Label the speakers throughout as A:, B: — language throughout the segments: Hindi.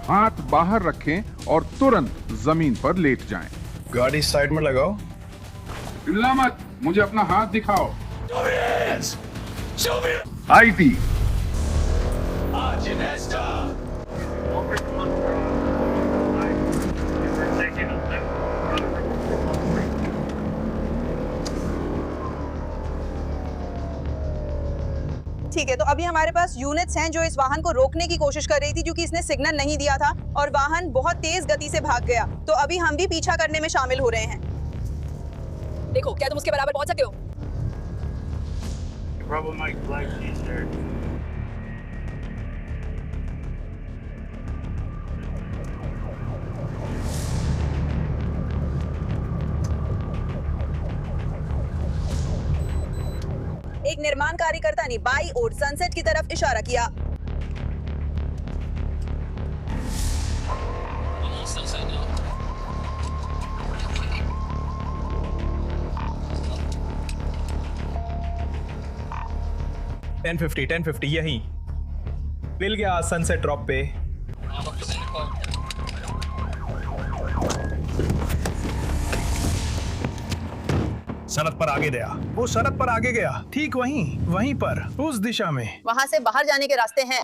A: हाथ बाहर रखें और तुरंत जमीन पर लेट जाएं।
B: गाड़ी साइड में लगाओ।
A: चिल्ला मत, मुझे अपना हाथ दिखाओ। आईटी
C: ठीक है, तो अभी हमारे पास यूनिट्स हैं जो इस वाहन को रोकने की कोशिश कर रही थी क्योंकि इसने सिग्नल नहीं दिया था और वाहन बहुत तेज गति से भाग गया। तो अभी हम भी पीछा करने में शामिल हो रहे हैं। देखो, क्या तुम उसके बराबर पहुंच सकते हो? एक निर्माण कार्यकर्ता ने बाई ओर सनसेट की तरफ इशारा किया।
B: $1050 यहीं मिल गया सनसेट ड्रॉप पे। सड़क पर आगे गया, वो सड़क पर आगे गया, ठीक वहीं पर, उस दिशा में।
C: वहां से बाहर जाने के रास्ते हैं।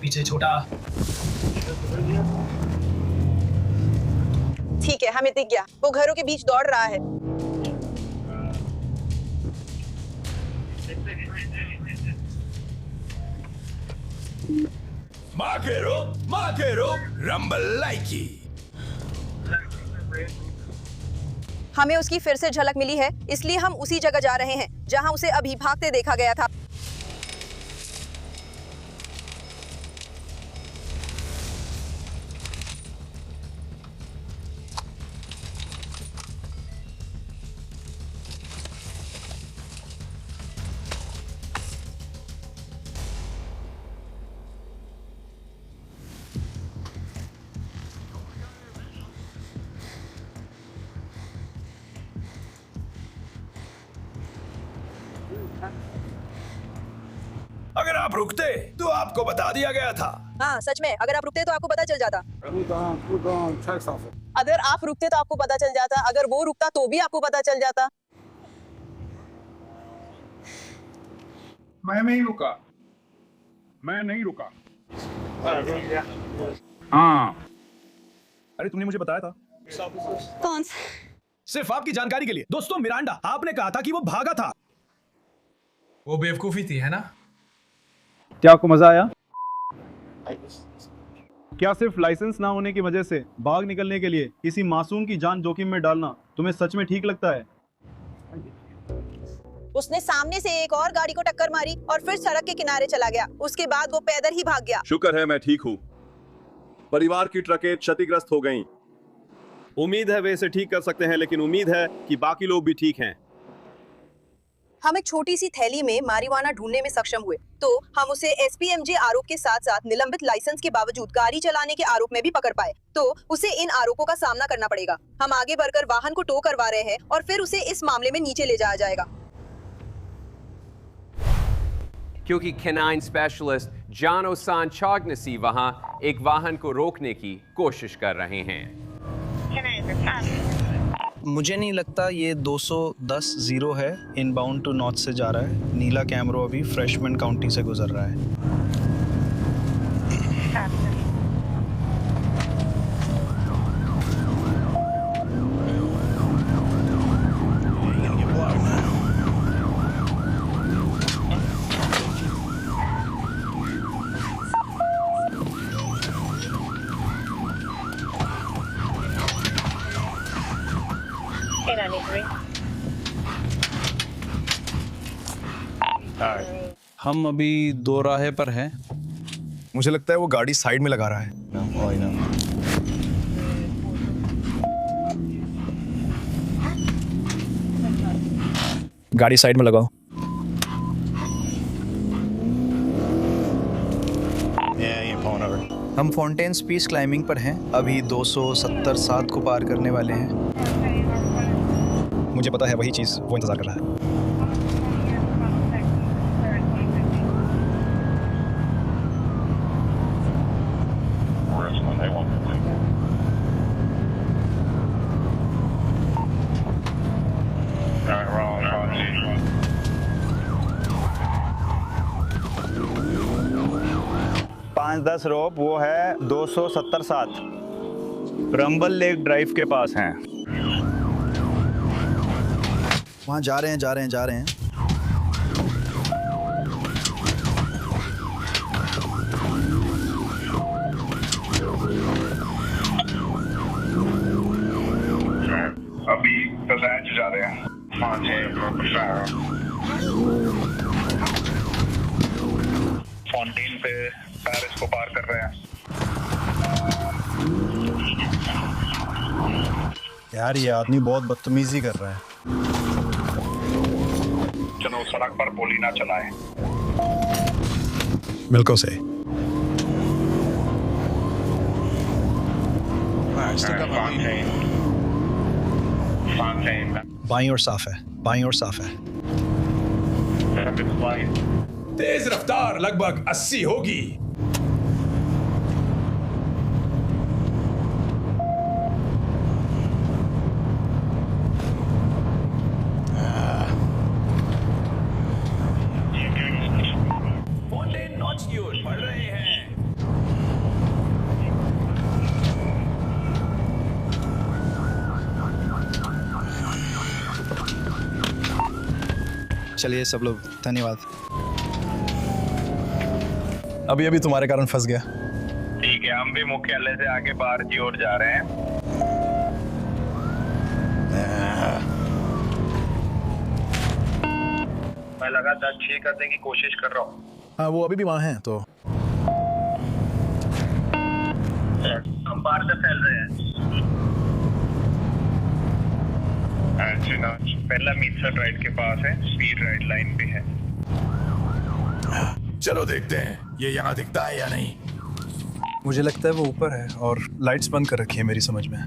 B: पीछे छोटा।
C: ठीक है, हमें दिख गया, वो घरों के बीच दौड़ रहा है।
D: Makero, Rambaliki.
C: हमें उसकी फिर से झलक मिली है, इसलिए हम उसी जगह जा रहे हैं जहां उसे अभी भागते देखा गया था।
D: अगर आप रुकते तो आपको बता दिया गया था।
C: हाँ, सच में, अगर आप रुकते तो आपको पता चल जाता। अगर आप रुकते तो आपको पता चल जाता, अगर वो रुकता तो भी आपको पता चल जाता।
A: मैं नहीं रुका। हाँ,
B: अरे तुमने मुझे बताया था।
C: कौन सा?
B: सिर्फ आपकी जानकारी के लिए दोस्तों, मिरांडा, आपने कहा था कि वो भागा था।
E: वो बेवकूफी थी, है ना?
F: क्या आपको मजा आया? क्या सिर्फ लाइसेंस ना होने की वजह से भाग निकलने के लिए किसी मासूम की जान जोखिम में डालना तुम्हें सच में ठीक लगता है?
C: उसने सामने से एक और गाड़ी को टक्कर मारी और फिर सड़क के किनारे चला गया। उसके बाद वो पैदल ही भाग गया।
G: शुक्र है मैं ठीक हूँ। परिवार की ट्रकें क्षतिग्रस्त हो गईं। उम्मीद है वे इसे ठीक कर सकते हैं, लेकिन उम्मीद है कि बाकी लोग भी ठीक हैं।
C: हम एक छोटी सी थैली में मारिवाना ढूंढने में सक्षम हुए, तो हम उसे एसपीएमजे आरोप के साथ साथ निलंबित लाइसेंस के बावजूद गाड़ी चलाने के आरोप में भी पकड़ पाए। तो उसे इन आरोपों का सामना करना पड़ेगा। हम आगे बढ़कर वाहन को टो करवा रहे हैं और फिर उसे इस मामले में नीचे ले जाया जाएगा।
H: क्योंकि कैनाइन स्पेशलिस्ट जानो सांचाग्नसी वहां एक वाहन को रोकने की कोशिश कर रहे हैं।
I: मुझे नहीं लगता ये 210-0 है। इनबाउंड टू नॉर्थ से जा रहा है। नीला कैमरो अभी फ्रेशमैन काउंटी से गुजर रहा है। हम अभी दो राहे पर हैं।
B: मुझे लगता है वो गाड़ी साइड में लगा रहा है। गाड़ी साइड में लगाओ।
I: हम फाउंटेन्स पीस क्लाइंबिंग पर हैं। अभी 270-7 को पार करने वाले हैं।
B: मुझे पता है वही चीज वो इंतजार कर रहा है।
I: 510 रोप, वो है 270-7 रंबल लेक ड्राइव के पास हैं।
J: वहाँ जा रहे हैं।
K: अभी रैंच जा रहे हैं। फाउंटेन पे पेरिस को पार कर रहे हैं।
J: यार ये आदमी बहुत बदतमीजी कर रहा है।
K: चलो सड़क पर गोली ना चलाएं।
J: बिल्कुल सही। बाईं ओर साफ है।
D: तेज रफ्तार लगभग 80 होगी।
K: नॉच की ओर बढ़ रहे हैं।
J: चलिए सब लोग, धन्यवाद। अभी तुम्हारे कारण फंस गया।
K: ठीक है, हम भी मुख्यालय से आगे बाहर की ओर जा रहे हैं। मैं लगातार ठीक करने की कोशिश कर रहा हूँ।
J: हाँ, वो अभी भी वहाँ हैं तो।
K: हम बाहर से फैल रहे हैं। पहला मीटसर राइड के पास है, स्पीड राइड लाइन पे है।
D: चलो देखते हैं ये यहाँ दिखता है या नहीं।
J: मुझे लगता है वो ऊपर है और लाइट्स बंद कर रखी है मेरी समझ में।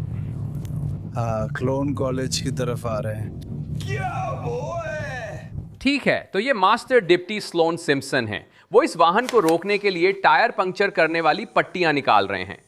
J: हाँ, क्लोन कॉलेज की तरफ आ रहे हैं।
D: क्या वो है?
H: ठीक है, तो ये मास्टर डिप्टी स्लोन सिम्पसन हैं। वो इस वाहन को रोकने के लिए टायर पंक्चर करने वाली पट्टियां निकाल रहे हैं।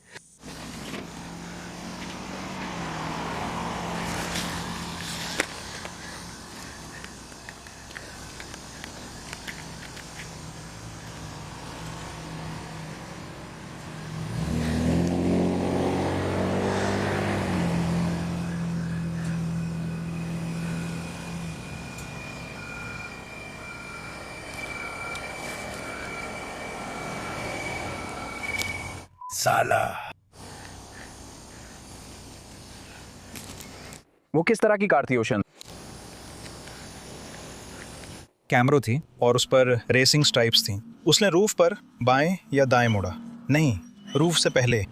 D: साला
I: वो किस तरह की कार थी ओशन?
J: कैमरो थी और उस पर रेसिंग स्ट्राइप्स थी। उसने रूफ पर बाएं या दाएं मोड़ा? नहीं, रूफ से पहले।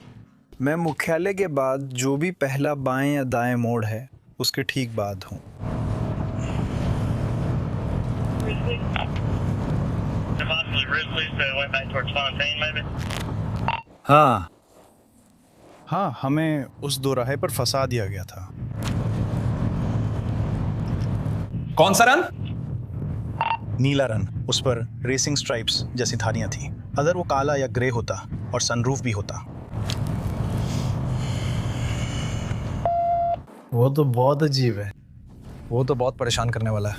J: मैं मुख्यालय के बाद जो भी पहला बाएं या दाएं मोड़ है उसके ठीक बाद हूँ। हाँ, हमें उस दोराहे पर फंसा दिया गया था।
I: कौन सा रन?
J: नीला रन, उस पर रेसिंग स्ट्राइप्स जैसी धारियां थी। अगर वो काला या ग्रे होता और सनरूफ भी होता। वो तो बहुत अजीब है। वो तो बहुत परेशान करने वाला है।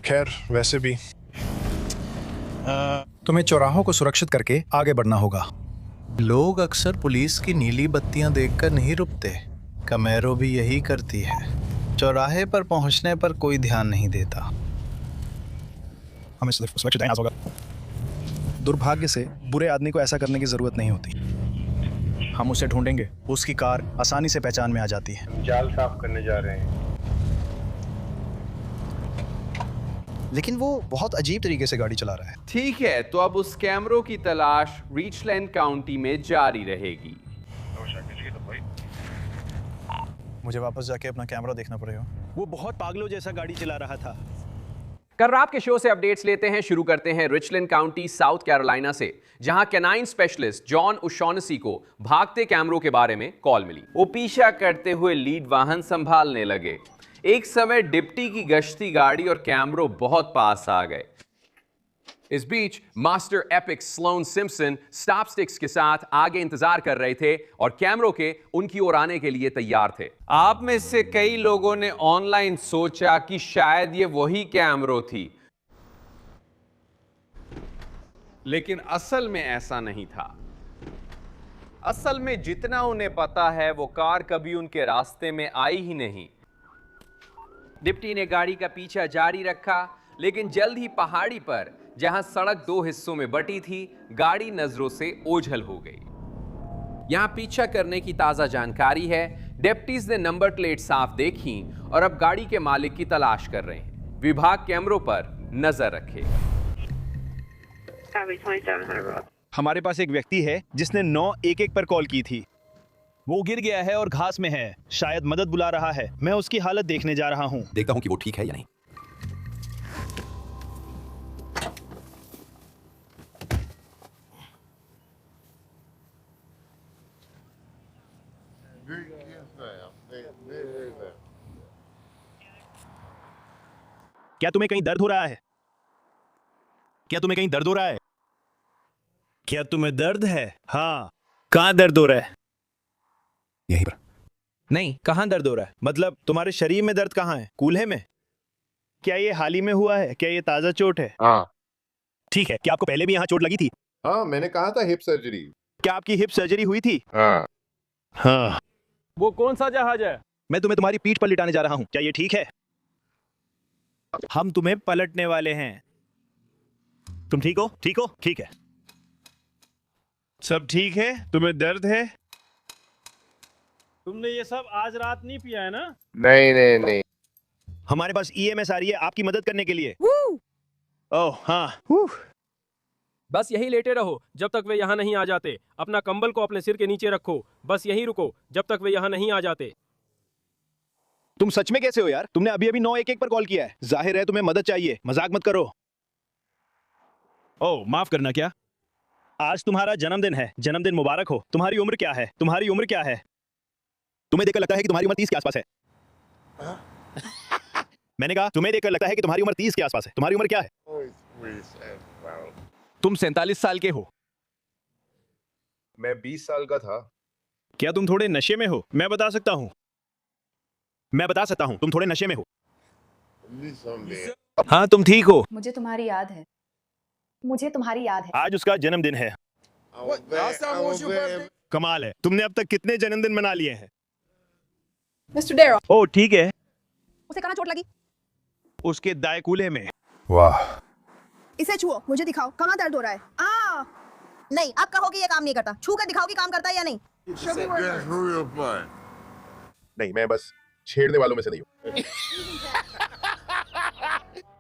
J: खैर, वैसे भी तुम्हें चौराहों को सुरक्षित करके आगे बढ़ना होगा। लोग अक्सर पुलिस की नीली बत्तियां देखकर नहीं रुकते। कैमरो भी यही करती है। चौराहे पर पहुंचने पर कोई ध्यान नहीं देता। हमें सिर्फ सुरक्षित रहना होगा। दुर्भाग्य से बुरे आदमी को ऐसा करने की जरूरत नहीं होती। हम उसे ढूंढेंगे, उसकी कार आसानी से पहचान में आ जाती है।
K: जाल साफ करने जा रहे हैं।
J: लेकिन वो बहुत अजीब तरीके से गाड़ी चला रहा है।
H: ठीक है, तो अब उस कैमरों की तलाश रीचलैंड काउंटी में जारी रहेगी।
J: मुझे वापस जाके अपना कैमरा देखना पड़ेगा।
I: वो बहुत पागलों जैसा गाड़ी चला रहा था।
H: कल रात के शो से अपडेट्स लेते हैं। शुरू करते हैं रिचलैंड काउंटी, साउथ कैरोलिना से, जहां कैनाइन स्पेशलिस्ट जॉन ओशॉनसी को भागते कैमरों के बारे में कॉल मिली। वो पीछा करते हुए लीड वाहन संभालने लगे। एक समय डिप्टी की गश्ती गाड़ी और कैमरों बहुत पास आ गए। इस बीच master epic Sloan Simpson stop sticks के साथ आगे इंतजार कर रहे थे और कैमरों के उनकी ओर आने के लिए तैयार थे। आप में से कई लोगों ने ऑनलाइन सोचा कि शायद ये वही कैमरों थी। लेकिन असल में ऐसा नहीं था। असल में जितना उन्हें पता है वो कार कभी उनके रास्ते में आई ही नहीं। डिप्टी ने गाड़ी का पीछा जारी रखा, लेकिन जल्द ही पहाड़ी पर जहां सड़क 2 हिस्सों में बटी थी, गाड़ी नजरों से ओझल हो गई। यहां पीछा करने की ताजा जानकारी है। डेप्टीज ने नंबर प्लेट साफ देखी और अब गाड़ी के मालिक की तलाश कर रहे हैं। विभाग कैमरों पर नजर रखे।
J: हमारे पास एक व्यक्ति है जिसने 911 पर कॉल की थी। वो गिर गया है और घास में है, शायद मदद बुला रहा है। मैं उसकी हालत देखने जा रहा हूँ।
L: देखता हूँ कि वो ठीक है या नहीं।
J: क्या तुम्हें कहीं दर्द हो रहा है? क्या तुम्हें कहीं दर्द हो रहा है? क्या तुम्हें दर्द है? हाँ। कहाँ दर्द हो रहा है?
L: यहीं पर।
J: नहीं, कहाँ दर्द हो रहा है? मतलब तुम्हारे शरीर में दर्द कहाँ है? कूल्हे में? क्या ये हाल ही में हुआ है? क्या ये ताजा चोट है?
M: हाँ।
J: ठीक है। क्या आपको पहले भी यहाँ चोट लगी थी?
M: हाँ, मैंने कहा था हिप सर्जरी।
J: क्या आपकी हिप सर्जरी हुई थी?
M: हाँ।
J: हाँ।
F: वो कौन सा जहाज है?
J: मैं तुम्हें तुम्हारी पीठ पर लिटाने जा रहा हूँ। क्या ये ठीक है? हम तुम्हें पलटने वाले हैं। तुम ठीक हो? ठीक हो? ठीक है। सब ठीक है? तुम्हें दर्द है?
F: तुमने ये सब आज रात नहीं पिया है ना?
M: नहीं नहीं नहीं।
J: हमारे पास EMS आ रही है आपकी मदद करने के लिए। ओह हाँ।
N: बस यहीं लेटे रहो जब तक वे यहाँ नहीं आ जाते। अपना कंबल को अपने सिर के नीचे रखो। बस यहीं रुको जब तक वे यहाँ नहीं आ जाते।
J: तुम सच में कैसे हो यार? तुमने अभी अभी 911 पर कॉल किया है। जाहिर है तुम्हें मदद चाहिए। मजाक मत करो। ओह माफ करना। क्या आज तुम्हारा जन्मदिन है? जन्मदिन मुबारक हो। तुम्हारी उम्र क्या है? तुम्हारी उम्र क्या है? तुम्हें देखकर लगता है कि तुम्हारी उम्र 30 के आसपास है। मैंने कहा तुम्हें देखकर लगता है कि तुम्हारी उम्र 30 के आसपास है। तुम्हारी उम्र क्या है? तुम 47 साल के हो।
M: मैं 20 साल का था।
J: क्या तुम थोड़े नशे में हो? मैं बता सकता हूँ तुम थोड़े नशे में हो। हाँ तुम ठीक हो।
C: मुझे तुम्हारी याद है। मुझे तुम्हारी याद है।
J: आज उसका जन्मदिन है। कमाल है। तुमने अब तक कितने जन्मदिन मना लिए हैं?
C: मिस्टर डेरो।
J: ओह ठीक है।
C: उसे कहाँ चोट लगी?
J: उसके दाएं कूल्हे में।
M: वाह।
C: इसे छुओ, मुझे दिखाओ कहाँ दर्द हो रहा है। नहीं, आप कहो कि ये काम नहीं करता। छू कर दिखाओ कि काम करता है या नहीं।
M: नहीं, मैं बस छेड़ने वालों में से नहीं हूँ।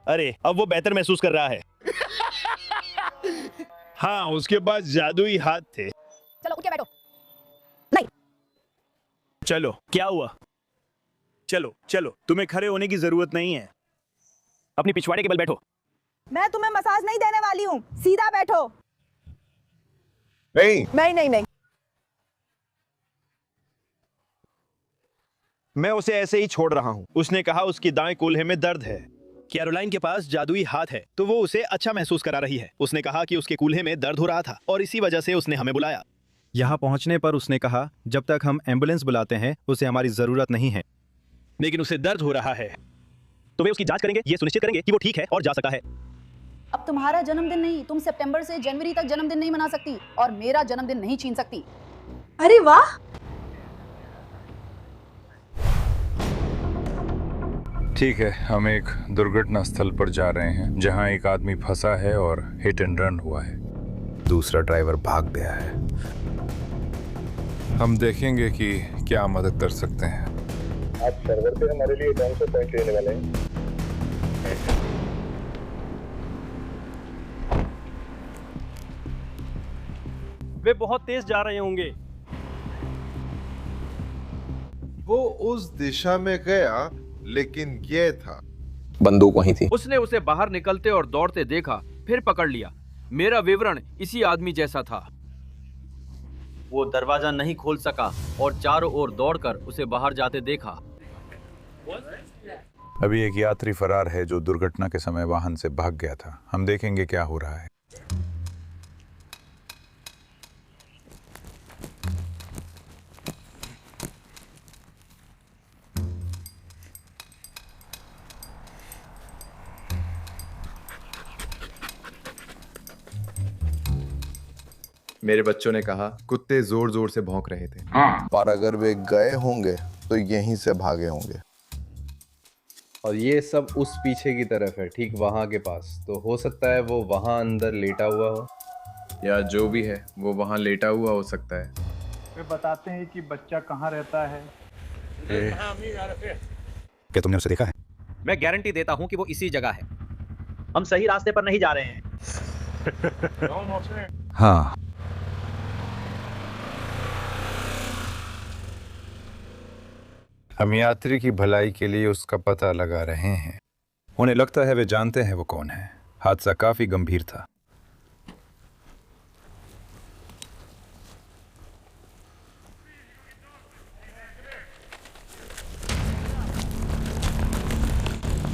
J: अरे अब वो बेहतर महसूस कर रहा है। हाँ उसके पास जादुई हाथ थे।
C: चलो उठ के बैठो। नहीं।
J: चलो क्या हुआ? चलो चलो तुम्हें खड़े होने की जरूरत नहीं है। अपनी पिछवाड़े के बल बैठो।
C: मैं तुम्हें मसाज नहीं देने वाली हूँ। सीधा बैठो।
M: नहीं
C: नहीं नहीं नहीं।
J: मैं उसे ऐसे ही छोड़ रहा हूँ। उसने कहा उसकी दाएं कूल्हे में दर्द है। कैरोलाइन के पास जादुई हाथ है तो वो उसे अच्छा महसूस करा रही है। उसने कहा कि उसके कूल्हे में दर्द हो रहा था और इसी वजह से उसने हमें बुलाया। यहाँ पहुँचने पर उसने कहा जब तक हम एम्बुलेंस बुलाते हैं उसे हमारी जरूरत नहीं है, लेकिन उसे दर्द हो रहा है। तो वे उसकी जांच करेंगे, ये सुनिश्चित करेंगे कि वो ठीक है और जा सकता है।
C: अब तुम्हारा जन्मदिन नहीं, तुम सितंबर से जनवरी तक जन्मदिन नहीं मना सकती और मेरा जन्मदिन नहीं छीन सकती। अरे वाह।
O: ठीक है, हम एक दुर्घटना स्थल पर जा रहे हैं जहां एक आदमी फंसा है और हिट एंड रन हुआ है। दूसरा ड्राइवर भाग गया है। हम देखेंगे कि क्या मदद कर सकते हैं।
K: आप सर्वर पे हमारे लिए कौन सा पॉइंट लेने वाले हैं?
N: वे बहुत तेज जा रहे होंगे।
M: वो उस दिशा में गया लेकिन ये था।
L: बंदूक वहीं थी।
N: उसने उसे बाहर निकलते और दौड़ते देखा, फिर पकड़ लिया। मेरा विवरण इसी आदमी जैसा था।
P: वो दरवाजा नहीं खोल सका और चारों ओर दौड़कर उसे बाहर जाते देखा।
O: अभी एक यात्री फरार है जो दुर्घटना के समय वाहन से भाग गया था। हम देखेंगे क्या हो रहा है।
Q: मेरे बच्चों ने कहा कुत्ते जोर जोर से भौंक रहे थे।
M: और अगर वे गए होंगे तो यहीं से भागे होंगे।
R: और ये सब उस पीछे की तरफ है, ठीक वहां के पास। तो हो सकता है वो वहां अंदर लेटा हुआ हो,
Q: या जो भी है वो वहां लेटा हुआ हो सकता है।
F: वे बताते हैं कि बच्चा कहाँ रहता है।
L: क्या तुमने उसे देखा है?
P: मैं गारंटी देता हूँ कि वो इसी जगह है। हम सही रास्ते पर नहीं जा रहे हैं।
O: हाँ, हम यात्री की भलाई के लिए उसका पता लगा रहे हैं। उन्हें लगता है वे जानते हैं वो कौन है। हादसा काफी गंभीर था।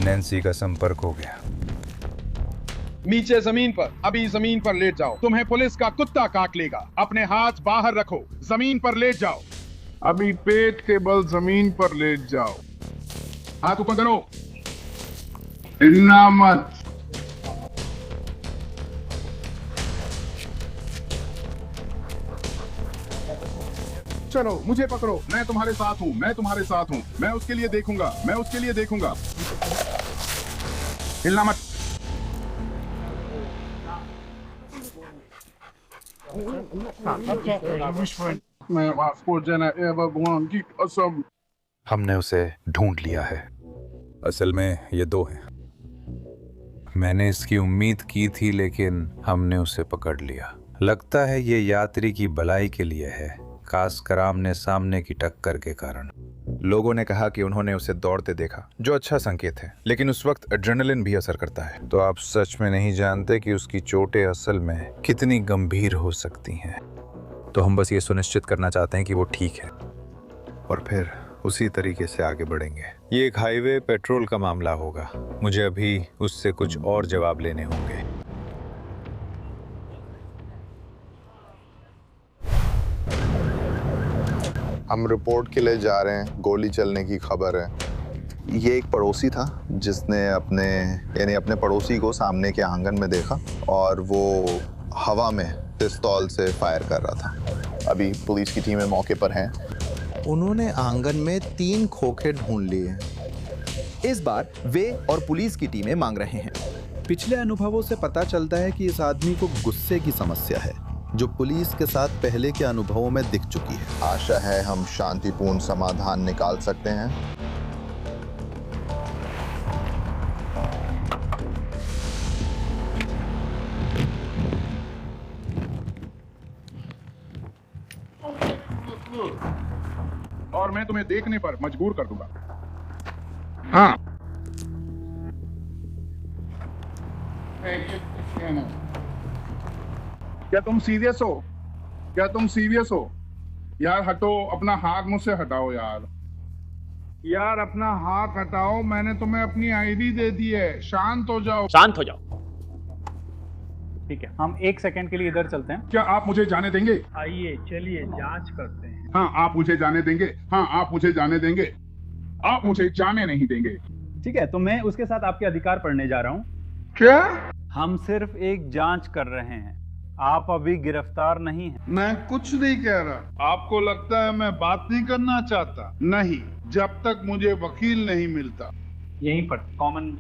O: नैन्सी का संपर्क हो गया।
A: नीचे जमीन पर, अभी जमीन पर लेट जाओ। तुम्हें पुलिस का कुत्ता काट लेगा। अपने हाथ बाहर रखो, जमीन पर लेट जाओ। अभी पेट के बल जमीन पर लेट जाओ। हाथ ऊपर करो, हिलना मत। चलो मुझे पकड़ो, मैं तुम्हारे साथ हूँ, मैं तुम्हारे साथ हूँ। मैं उसके लिए देखूंगा, मैं उसके लिए देखूंगा। हिलना मत। मैं वास्को जना एवर भगवान की कसम।
O: हमने उसे ढूंढ लिया है। असल में ये दो हैं। मैंने इसकी उम्मीद की थी, लेकिन हमने उसे पकड़ लिया। लगता है ये यात्री की भलाई के लिए है, खासकर आमने सामने की टक्कर के कारण।
L: लोगों ने कहा कि उन्होंने उसे दौड़ते देखा, जो अच्छा संकेत है, लेकिन उस वक्त एड्रेनलिन भी असर करता है।
O: तो आप सच में नहीं जानते कि उसकी चोटें असल में कितनी गंभीर हो सकती हैं।
L: तो हम बस ये सुनिश्चित करना चाहते हैं कि वो ठीक है, और फिर उसी तरीके से आगे बढ़ेंगे।
O: ये एक हाईवे पेट्रोल का मामला होगा। मुझे अभी उससे कुछ और जवाब लेने होंगे।
M: हम रिपोर्ट के लिए जा रहे हैं। गोली चलने की खबर है। ये एक पड़ोसी था जिसने अपने पड़ोसी को सामने के आंगन में देखा और वो हवा में पिस्तौल से फायर कर रहा था। अभी पुलिस की टीमें मौके पर हैं।
S: उन्होंने आंगन में 3 खोखे ढूंढ लिए हैं। इस बार वे और पुलिस की टीमें मांग रहे हैं। पिछले अनुभवों से पता चलता है कि इस आदमी को गुस्से की समस्या है, जो पुलिस के साथ पहले के अनुभवों में दिख चुकी है।
M: आशा है हम शांतिपूर्ण समाधान निकाल सकते हैं।
A: और मैं तुम्हें देखने पर मजबूर कर दूंगा। हाँ, क्या तुम सीरियस हो? क्या तुम सीरियस हो? यार हटो, अपना हाथ मुझसे हटाओ यार। यार अपना हाथ हटाओ। मैंने तुम्हें अपनी आईडी दे दी है। शांत हो जाओ।
P: शांत हो जाओ।
F: ठीक है, हम 1 सेकंड के लिए इधर चलते हैं।
A: क्या आप मुझे जाने देंगे?
F: आइए चलिए जांच करते हैं।
A: हाँ, आप मुझे जाने देंगे? हाँ, आप मुझे जाने देंगे? आप मुझे जाने नहीं देंगे।
F: ठीक है, तो मैं उसके साथ आपके अधिकार पढ़ने जा रहा हूँ।
A: क्या?
F: हम सिर्फ एक जांच कर रहे हैं। आप अभी गिरफ्तार नहीं हैं।
A: मैं कुछ नहीं कह रहा। आपको लगता है मैं बात नहीं करना चाहता? नहीं, जब तक मुझे वकील नहीं मिलता।
F: यहीं पर कॉमन।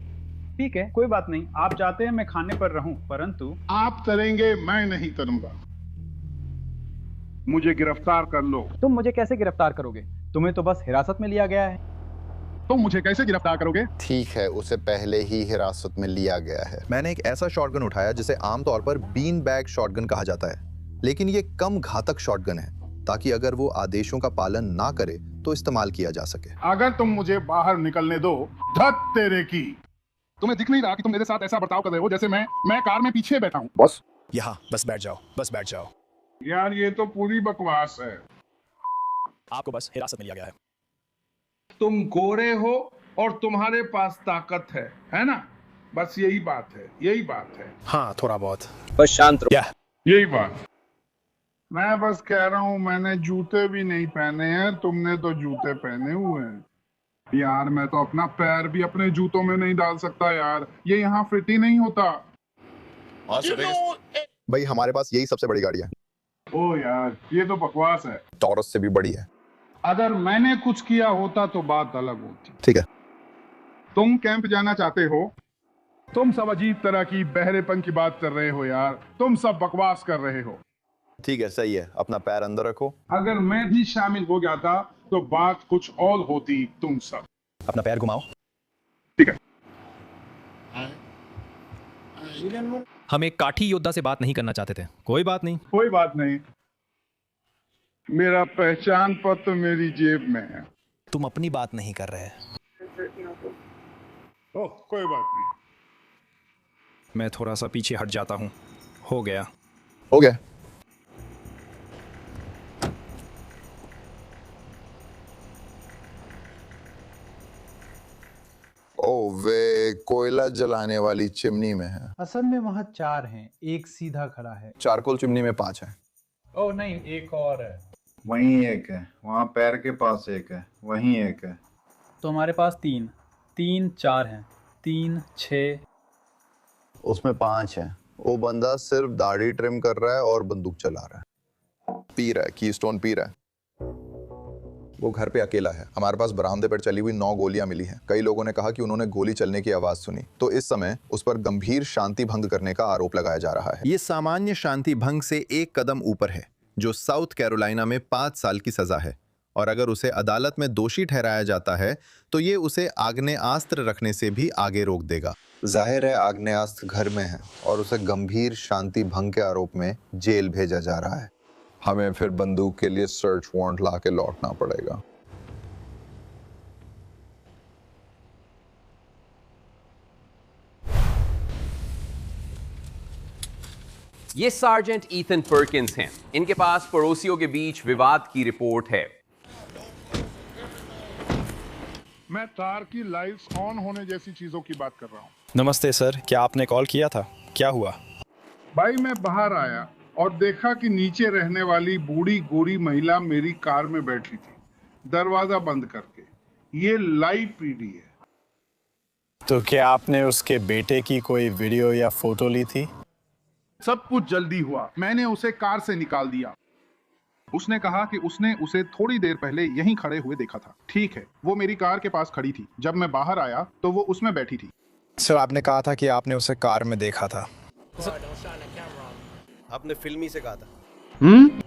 F: ठीक है, कोई बात नहीं। आप चाहते हैं मैं खाने पर रहूं, परंतु
A: आप तरेंगे, मैं नहीं तरूंगा। मुझे गिरफ्तार कर लो।
F: तुम मुझे कैसे गिरफ्तार करोगे? तुम्हें तो बस हिरासत में लिया गया है।
A: तुम मुझे कैसे गिरफ्तार करोगे?
M: ठीक है, उसे पहले ही हिरासत में लिया गया है। मैंने एक ऐसा शॉटगन उठाया जिसे आमतौर पर बीन बैग शॉटगन कहा जाता है, लेकिन ये कम घातक शॉटगन है, ताकि अगर वो आदेशों का पालन ना करे तो इस्तेमाल किया जा सके।
A: अगर तुम मुझे बाहर निकलने दो, धत तेरे की। तुम्हें दिख नहीं रहा कि तुम मेरे साथ ऐसा बर्ताव कर रहे हो जैसे मैं कार में पीछे बैठा हूँ?
L: बॉस, यहाँ बस बैठ जाओ, बस बैठ जाओ।
A: यार ये तो पूरी बकवास है।
L: आपको बस हिरासत में लिया गया है।
A: तुम गोरे हो और तुम्हारे पास ताकत है ना? बस यही बात है, यही बात है।
L: हाँ, थोड़ा बहुत।
P: बस शांत रहो।
A: यही बात। मैं बस कह रहा हूँ, मैंने जूते भी नहीं पहने हैं, तुमने तो जूते पहने हुए हैं। यार मैं तो अपना पैर भी अपने जूतों में नहीं डाल सकता यार, ये यहाँ फिट ही नहीं होता।
M: भाई हमारे पास यही सबसे बड़ी गाड़ी है।
A: ओ यार, ये तो बकवास है।
M: टॉरस से भी बड़ी है।
A: अगर मैंने कुछ किया होता तो बात अलग होती।
M: ठीक है।
A: तुम कैंप जाना चाहते हो? तुम सब अजीब तरह की बहरेपन की बात कर रहे हो यार। तुम सब बकवास कर रहे हो।
M: ठीक है, सही है। अपना पैर अंदर रखो।
A: अगर मैं भी शामिल हो गया था तो बात कुछ और होती। तुम सब
J: अपना पैर घुमाओ।
A: ठीक है।
N: हम एक काठी योद्धा से बात नहीं करना चाहते थे। कोई बात नहीं।
A: कोई बात नहीं। मेरा पहचान पत्र मेरी जेब में है।
J: तुम अपनी बात नहीं कर रहे।
A: ओह, कोई बात नहीं।
J: मैं थोड़ा सा पीछे हट जाता हूँ। हो गया।
M: हो गया। ओ, वे कोयला जलाने वाली चिमनी में है।
F: असल में वहाँ 4 हैं, एक सीधा खड़ा है।
M: चारकोल चिमनी में 5 है।
E: ओह नहीं, एक और है।
L: वहीं एक है, वहाँ पैर के पास एक है, वहीं एक है।
F: तो हमारे पास 3 4 हैं। 3 6।
M: उसमें 5 है। वो बंदा सिर्फ दाढ़ी ट्रिम कर रहा है और बंदूक चला रहा है, पी रहा है, कीस्टोन पी रहा है। वो घर पे अकेला है। हमारे पास बरामदे पर चली हुई 9 गोलियां मिली हैं। कई लोगों ने कहा कि उन्होंने गोली चलने की आवाज सुनी। तो इस समय उस पर गंभीर शांति भंग करने का आरोप लगाया जा रहा है। ये सामान्य शांति भंग से एक कदम ऊपर है, जो साउथ कैरोलिना में 5 साल की सजा है। और अगर उसे अदालत में दोषी ठहराया जाता है तो ये उसे आग्नेयास्त्र रखने से भी आगे रोक देगा। जाहिर है आग्नेयास्त्र घर में है और उसे गंभीर शांति भंग के आरोप में जेल भेजा जा रहा है। हमें फिर बंदूक के लिए सर्च वारंट ला के लौटना पड़ेगा।
H: ये सार्जेंट ईथन पर्किंस हैं। इनके पास पड़ोसियों के बीच विवाद की रिपोर्ट है।
A: मैं तार की लाइट्स ऑन होने जैसी चीजों की बात कर रहा हूँ।
J: नमस्ते सर, क्या आपने कॉल किया था? क्या हुआ?
A: भाई, मैं बाहर आया और देखा कि नीचे रहने वाली बूढ़ी गोरी महिला मेरी कार में बैठी थी, दरवाजा बंद करके। ये लाइव पीडी है।
J: तो क्या आपने उसके बेटे की कोई वीडियो या फोटो ली थी?
A: सब कुछ जल्दी हुआ। मैंने उसे कार से निकाल दिया। उसने कहा कि उसने उसे थोड़ी देर पहले यहीं खड़े हुए देखा था। ठीक है, वो मेरी कार के पास खड़ी थी। जब मैं बाहर आया तो वो उसमें बैठी थी।
J: सर, आपने कहा था कि आपने उसे कार में देखा था।
G: आपने फिल्मी से कहा था।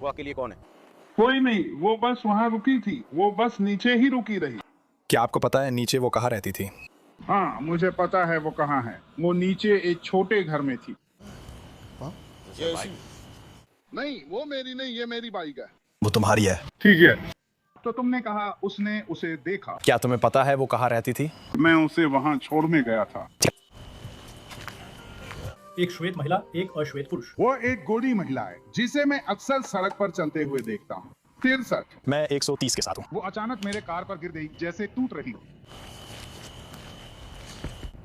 G: वो अकेले कौन है?
A: कोई नहीं, वो बस वहाँ रुकी थी। वो बस नीचे ही रुकी रही।
J: क्या आपको पता है नीचे वो कहाँ रहती थी?
A: हाँ, मुझे पता है वो कहाँ है। वो नीचे एक छोटे घर में थी। नहीं, वो मेरी नहीं, ये मेरी बाइक है।
J: वो तुम्हारी है।
A: ठीक है। तो तुमने कहा उसने उसे देखा।
J: क्या तुम्हें पता है वो कहाँ रहती थी?
A: मैं उसे वहाँ छोड़ने गया था।
F: एक श्वेत महिला, एक अश्वेत पुरुष।
A: वो एक गोरी महिला है जिसे मैं अक्सर सड़क पर चलते हुए देखता हूँ। 63।
J: मैं 130 के साथ हूँ।
A: वो अचानक मेरे कार पर गिर गई, जैसे टूट रही हो।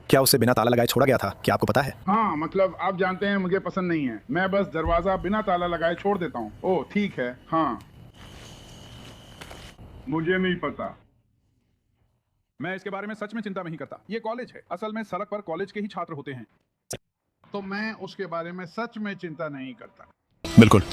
J: क्या उसे बिना ताला लगाए छोड़ा गया था? क्या आपको पता है?
A: हाँ, मतलब आप जानते हैं मुझे पसंद नहीं है। मैं बस दरवाजा बिना ताला लगाए छोड़ देता हूँ। ओह ठीक है। हाँ, मुझे नहीं पता। मैं इसके बारे में सच में चिंता नहीं करता। ये कॉलेज है। असल में सड़क पर कॉलेज के ही छात्र होते हैं, तो मैं उसके बारे में सच में चिंता नहीं करता।
J: बिल्कुल।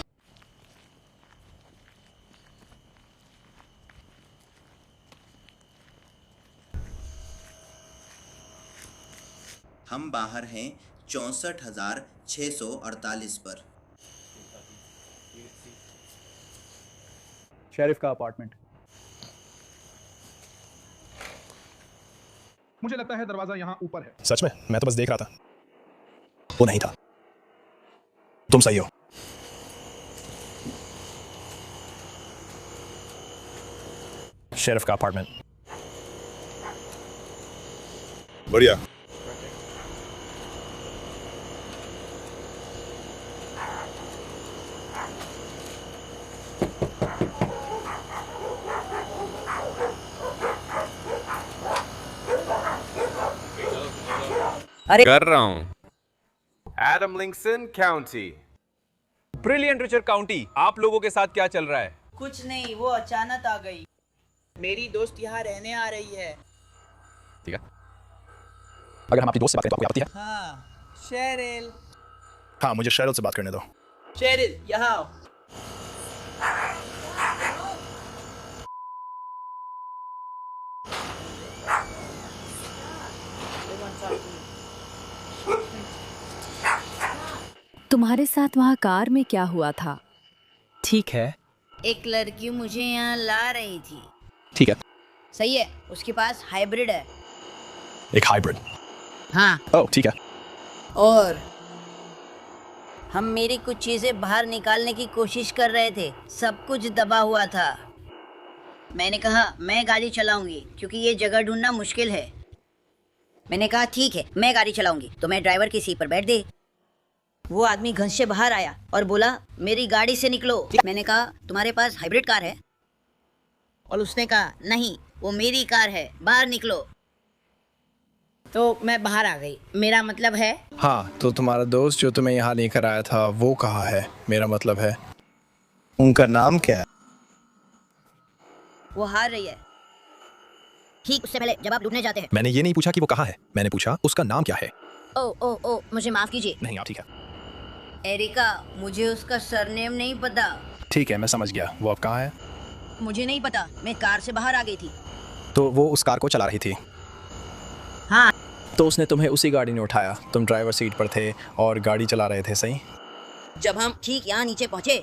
T: हम बाहर हैं 64,648 पर।
F: शेरिफ का अपार्टमेंट।
A: मुझे लगता है दरवाजा यहाँ ऊपर है।
J: सच में? मैं तो बस देख रहा था। वो नहीं था। तुम सही हो। शेरिफ का अपार्टमेंट।
M: बढ़िया।
H: कर रहा हूं। Adam Linkson county. Brilliant Richard county, आप लोगों के साथ क्या चल रहा है?
U: कुछ नहीं, वो अचानक आ गई। मेरी दोस्त यहाँ रहने आ रही है।
J: ठीक है। अगर हम आपकी दोस्त से बात करें तो आपको आपत्ति है?
U: हाँ, शेरिल।
J: हाँ, मुझे शेरिल से बात करने दो।
U: शेरिल, यहाँ आओ।
T: तुम्हारे साथ वहाँ कार में क्या हुआ था?
J: ठीक है।
U: एक लड़की मुझे यहाँ ला रही थी।
J: ठीक है।
U: सही है, उसके पास हाइब्रिड है।
J: एक हाइब्रिड?
U: हाँ।
J: ओह ठीक है।
U: और हम मेरी कुछ चीजें बाहर निकालने की कोशिश कर रहे थे, सब कुछ दबा हुआ था। मैंने कहा मैं गाड़ी चलाऊंगी क्योंकि ये जगह ढूंढना मुश्किल है। मैंने कहा ठीक है मैं गाड़ी चलाऊंगी, तो मैं ड्राइवर की सीट पर बैठ गई। वो आदमी घर से बाहर आया और बोला मेरी गाड़ी से निकलो। मैंने कहा तुम्हारे पास हाइब्रिड कार है? और उसने कहा नहीं वो मेरी कार है, बाहर निकलो। तो मैं बाहर आ गई। मेरा मतलब है
J: हाँ, तो तुम्हारा दोस्त जो तुम्हें यहाँ लेकर आया था वो कहाँ है? मेरा मतलब है उनका नाम क्या है?
U: वो हार रही है। ठीक उससे पहले जब आप लूटने जाते हैं।
J: मैंने ये नहीं पूछा कि वो कहाँ है, मैंने पूछा उसका नाम क्या है।
U: ओ मुझे माफ कीजिए।
J: नहीं आप ठीक है।
U: एरिका, मुझे उसका सरनेम नहीं पता।
J: ठीक है मैं समझ गया। वो अब कहाँ है?
U: मुझे नहीं पता, मैं कार से बाहर आ गई थी।
J: तो वो उस कार को चला रही थी?
U: हाँ।
J: तो उसने तुम्हें उसी गाड़ी ने उठाया, तुम ड्राइवर सीट पर थे और गाड़ी चला रहे थे, सही?
U: जब हम ठीक यहाँ नीचे पहुँचे।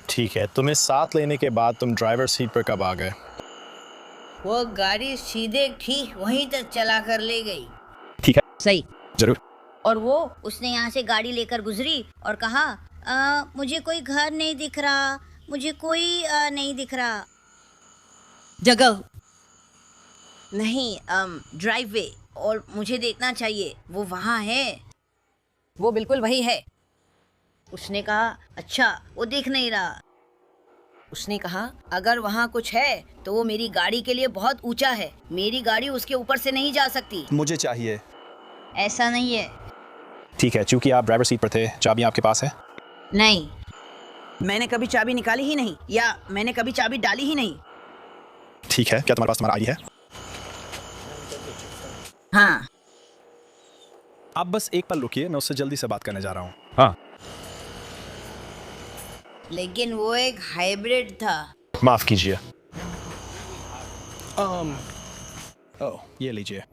J: ठीक है, तुम्हें साथ लेने के बाद तुम ड्राइवर सीट पर कब आ गए?
U: वो गाड़ी सीधे ठीक वहीं तक चला कर ले गई।
J: ठीक है
U: सही।
J: जरूर।
U: और वो उसने यहाँ से गाड़ी लेकर गुजरी और कहा मुझे कोई घर नहीं दिख रहा, मुझे कोई नहीं दिख रहा। जगह नहीं, ड्राइववे, और मुझे देखना चाहिए वो वहाँ है। वो बिल्कुल वही है। उसने कहा अच्छा वो दिख नहीं रहा। उसने कहा अगर वहाँ कुछ है तो वो मेरी गाड़ी के लिए बहुत ऊंचा है, मेरी गाड़ी उसके ऊपर से नहीं जा सकती।
J: मुझे चाहिए।
U: ऐसा नहीं है।
J: ठीक है, चूंकि आप ड्राइवर सीट पर थे, चाबी आपके पास है?
U: नहीं, मैंने कभी चाबी निकाली ही नहीं, या मैंने कभी चाबी डाली ही नहीं।
J: ठीक है, क्या तुम्हारे पास तुम्हारा आईडी है?
U: हाँ।
J: आप बस एक पल रुकिए, मैं उससे जल्दी से बात करने जा रहा हूँ।
O: हाँ।
U: लेकिन वो एक हाइब्रिड था।
J: माफ कीजिए। ये लीजिए।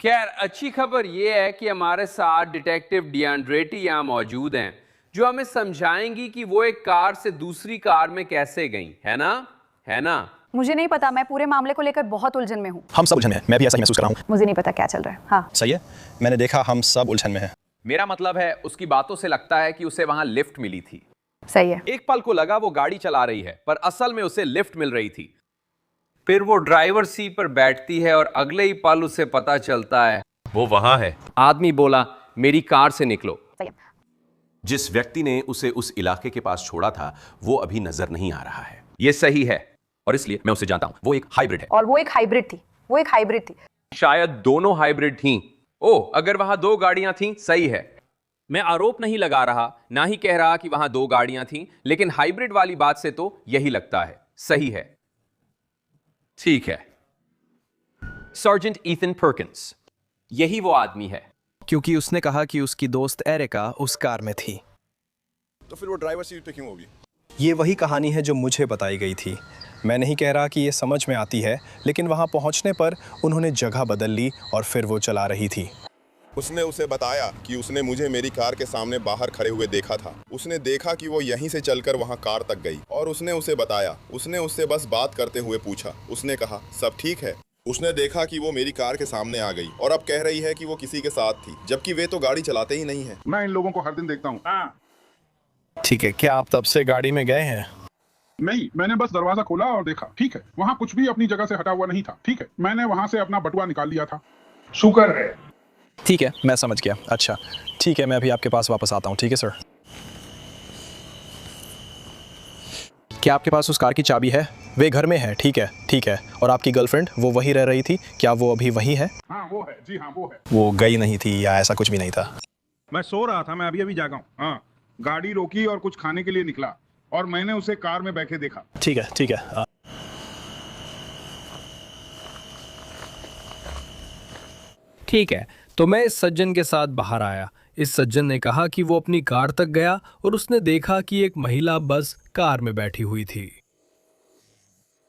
H: खैर अच्छी खबर यह है कि हमारे साथ डिटेक्टिव डिएंड्रेटी यहाँ मौजूद हैं, जो हमें समझाएंगी कि वो एक कार से दूसरी कार में कैसे गई, है ना?
V: मुझे नहीं पता, मैं पूरे मामले को लेकर बहुत उलझन में हूँ।
J: हम सब उलझन में हैं, मैं भी ऐसा ही महसूस कर रहा हूँ।
V: मुझे नहीं पता क्या चल रहा है। हाँ
J: सही है, मैंने देखा हम सब उलझन में हैं।
H: मेरा मतलब है उसकी बातों से लगता है कि उसे वहां लिफ्ट मिली थी।
V: सही है।
H: एक पल को लगा वो गाड़ी चला रही है, पर असल में उसे लिफ्ट मिल रही थी। फिर वो ड्राइवर सीट पर बैठती है और अगले ही पल उसे पता चलता है वो वहां है। आदमी बोला मेरी कार से निकलो।
G: जिस व्यक्ति ने उसे उस इलाके के पास छोड़ा था वो अभी नजर नहीं आ रहा है।
H: ये सही है और इसलिए मैं उसे जानता हूं। वो एक हाइब्रिड है।
V: और वो एक हाइब्रिड थी।
H: शायद दोनों हाइब्रिड थीं। ओह, अगर वहां दो गाड़ियां थीं, सही है। मैं आरोप नहीं लगा रहा, ना ही कह रहा कि वहां दो गाड़ियां थीं, लेकिन हाइब्रिड वाली बात से तो यही लगता है। सही है। ठीक है। सर्जेंट ईथन पर्किंस, यही वो आदमी है।
J: क्योंकि उसने कहा कि उसकी दोस्त एरिका उस कार में थी।
G: तो फिर वो ड्राइवर सीट पे क्यों होगी?
J: ये वही कहानी है जो मुझे बताई गई थी। मैं नहीं कह रहा कि ये समझ में आती है, लेकिन वहाँ पहुँचने पर उन्होंने जगह बदल ली और फिर वो चला रही थी।
W: उसने उसे बताया कि उसने मुझे मेरी कार के सामने बाहर खड़े हुए देखा था। उसने देखा कि वो यहीं से चलकर वहाँ कार तक गई और उसने उसे बताया। उसने उससे बस बात करते हुए पूछा। उसने कहा सब ठीक है। उसने देखा कि वो मेरी कार के सामने आ गई और अब कह रही है कि वो किसी के साथ थी, जबकि वे तो गाड़ी चलाते ही नहीं है।
A: मैं इन लोगों को हर दिन देखता हूँ।
J: ठीक है, क्या आप तब से गाड़ी में गए हैं?
A: नहीं, मैंने बस दरवाजा खोला और देखा। ठीक है, वहाँ कुछ भी अपनी जगह से हटा हुआ नहीं था। ठीक है, मैंने वहाँ से अपना बटुआ निकाल लिया था। शुक्र है।
J: ठीक है, मैं समझ गया। अच्छा ठीक है, मैं अभी आपके पास वापस आता हूँ। ठीक है सर। क्या आपके पास उस कार की चाबी है? वे घर में है। ठीक है। और आपकी गर्लफ्रेंड वो वही रह रही थी, क्या वो अभी वही है?
A: हाँ वो है। जी हाँ वो है।
J: वो गई नहीं थी या ऐसा कुछ भी नहीं था?
A: मैं सो रहा था, मैं अभी जागा हूँ। हाँ, गाड़ी रोकी और कुछ खाने के लिए निकला और मैंने उसे कार में बैठे देखा।
J: ठीक है।
N: ठीक है, तो मैं इस सज्जन के साथ बाहर आया। इस सज्जन ने कहा कि वो अपनी कार तक गया और उसने देखा कि एक महिला बस कार में बैठी हुई थी।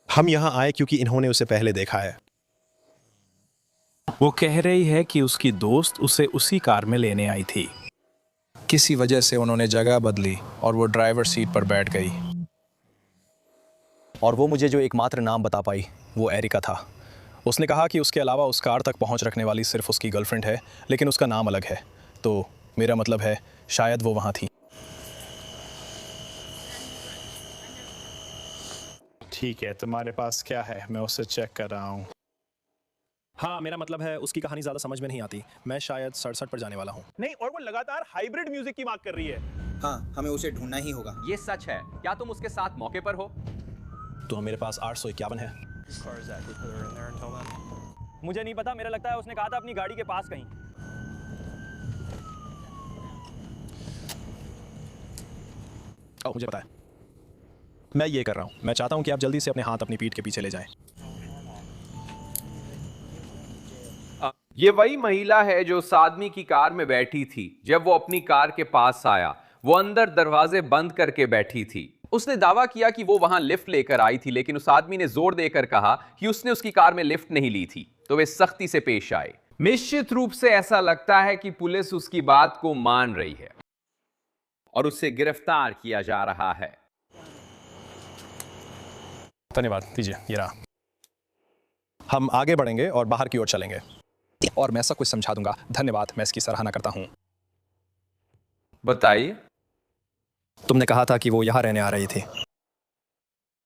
J: हम यहाँ आए क्योंकि इन्होंने उसे पहले देखा है। वो कह रही है कि उसकी दोस्त उसे उसी कार में लेने आई थी। किसी वजह से उन्होंने जगह बदली और वो ड्राइवर सीट पर बैठ गई। और वो मुझे जो एकमात्र नाम बता पाई वो एरिका था। उसने कहा कि उसके अलावा उस कार तक पहुंच रखने वाली सिर्फ उसकी गर्लफ्रेंड है, लेकिन उसका नाम अलग है। तो मेरा मतलब है शायद वो वहाँ थी। ठीक है, तुम्हारे पास क्या है? मैं उसे चेक कर रहा हूँ। हाँ, मेरा मतलब है उसकी कहानी ज़्यादा समझ में नहीं आती। मैं शायद 67 पर जाने वाला हूँ। नहीं, और वो लगातार हाइब्रिड म्यूजिक की बात कर रही है।
B: हाँ, हमें उसे ढूंढना ही होगा।
H: ये सच है। क्या तुम उसके साथ मौके पर हो?
J: तो मेरे पास 851 है।
D: मुझे नहीं पता, मेरा लगता है उसने कहा था अपनी गाड़ी के पास कहीं।
J: मुझे पता है। मैं ये कर रहा हूँ, मैं चाहता हूँ कि आप जल्दी से अपने हाथ अपनी पीठ के पीछे ले जाएं।
H: ये वही महिला है जो उस आदमी की कार में बैठी थी। जब वो अपनी कार के पास आया, वो अंदर दरवाजे बंद करके बैठी थी। उसने दावा किया कि वो वहां लिफ्ट लेकर आई थी, लेकिन उस आदमी ने जोर देकर कहा कि उसने उसकी कार में लिफ्ट नहीं ली थी। तो वे सख्ती से पेश आए। निश्चित रूप से ऐसा लगता है कि पुलिस उसकी बात को मान रही है और उसे गिरफ्तार किया जा रहा है।
J: धन्यवाद, दीजिए, ये रहा। हम आगे बढ़ेंगे और बाहर की ओर चलेंगे और मैं सब कुछ समझा दूंगा। धन्यवाद, मैं इसकी सराहना करता हूं।
H: बताइए।
J: तुमने कहा था कि वो यहाँ रहने आ रही थी।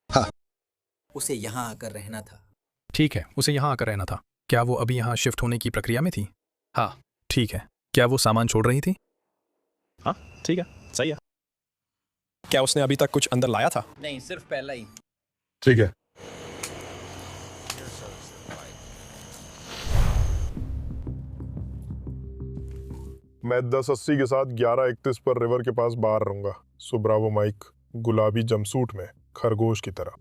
B: हाँ, उसे यहाँ आकर रहना था।
J: ठीक है, उसे यहाँ आकर रहना था। क्या वो अभी यहाँ शिफ्ट होने की प्रक्रिया में थी? हाँ, ठीक है। क्या वो सामान छोड़ रही थी? हाँ, ठीक है, सही है। क्या उसने अभी तक कुछ अंदर लाया था?
B: नहीं, सिर्फ पहला ही।
A: ठीक है।
I: मैं 1080 के साथ 1131 पर रिवर के पास बाहर रहूंगा। सुब्रावो माइक, गुलाबी जमसूट में खरगोश की तरह।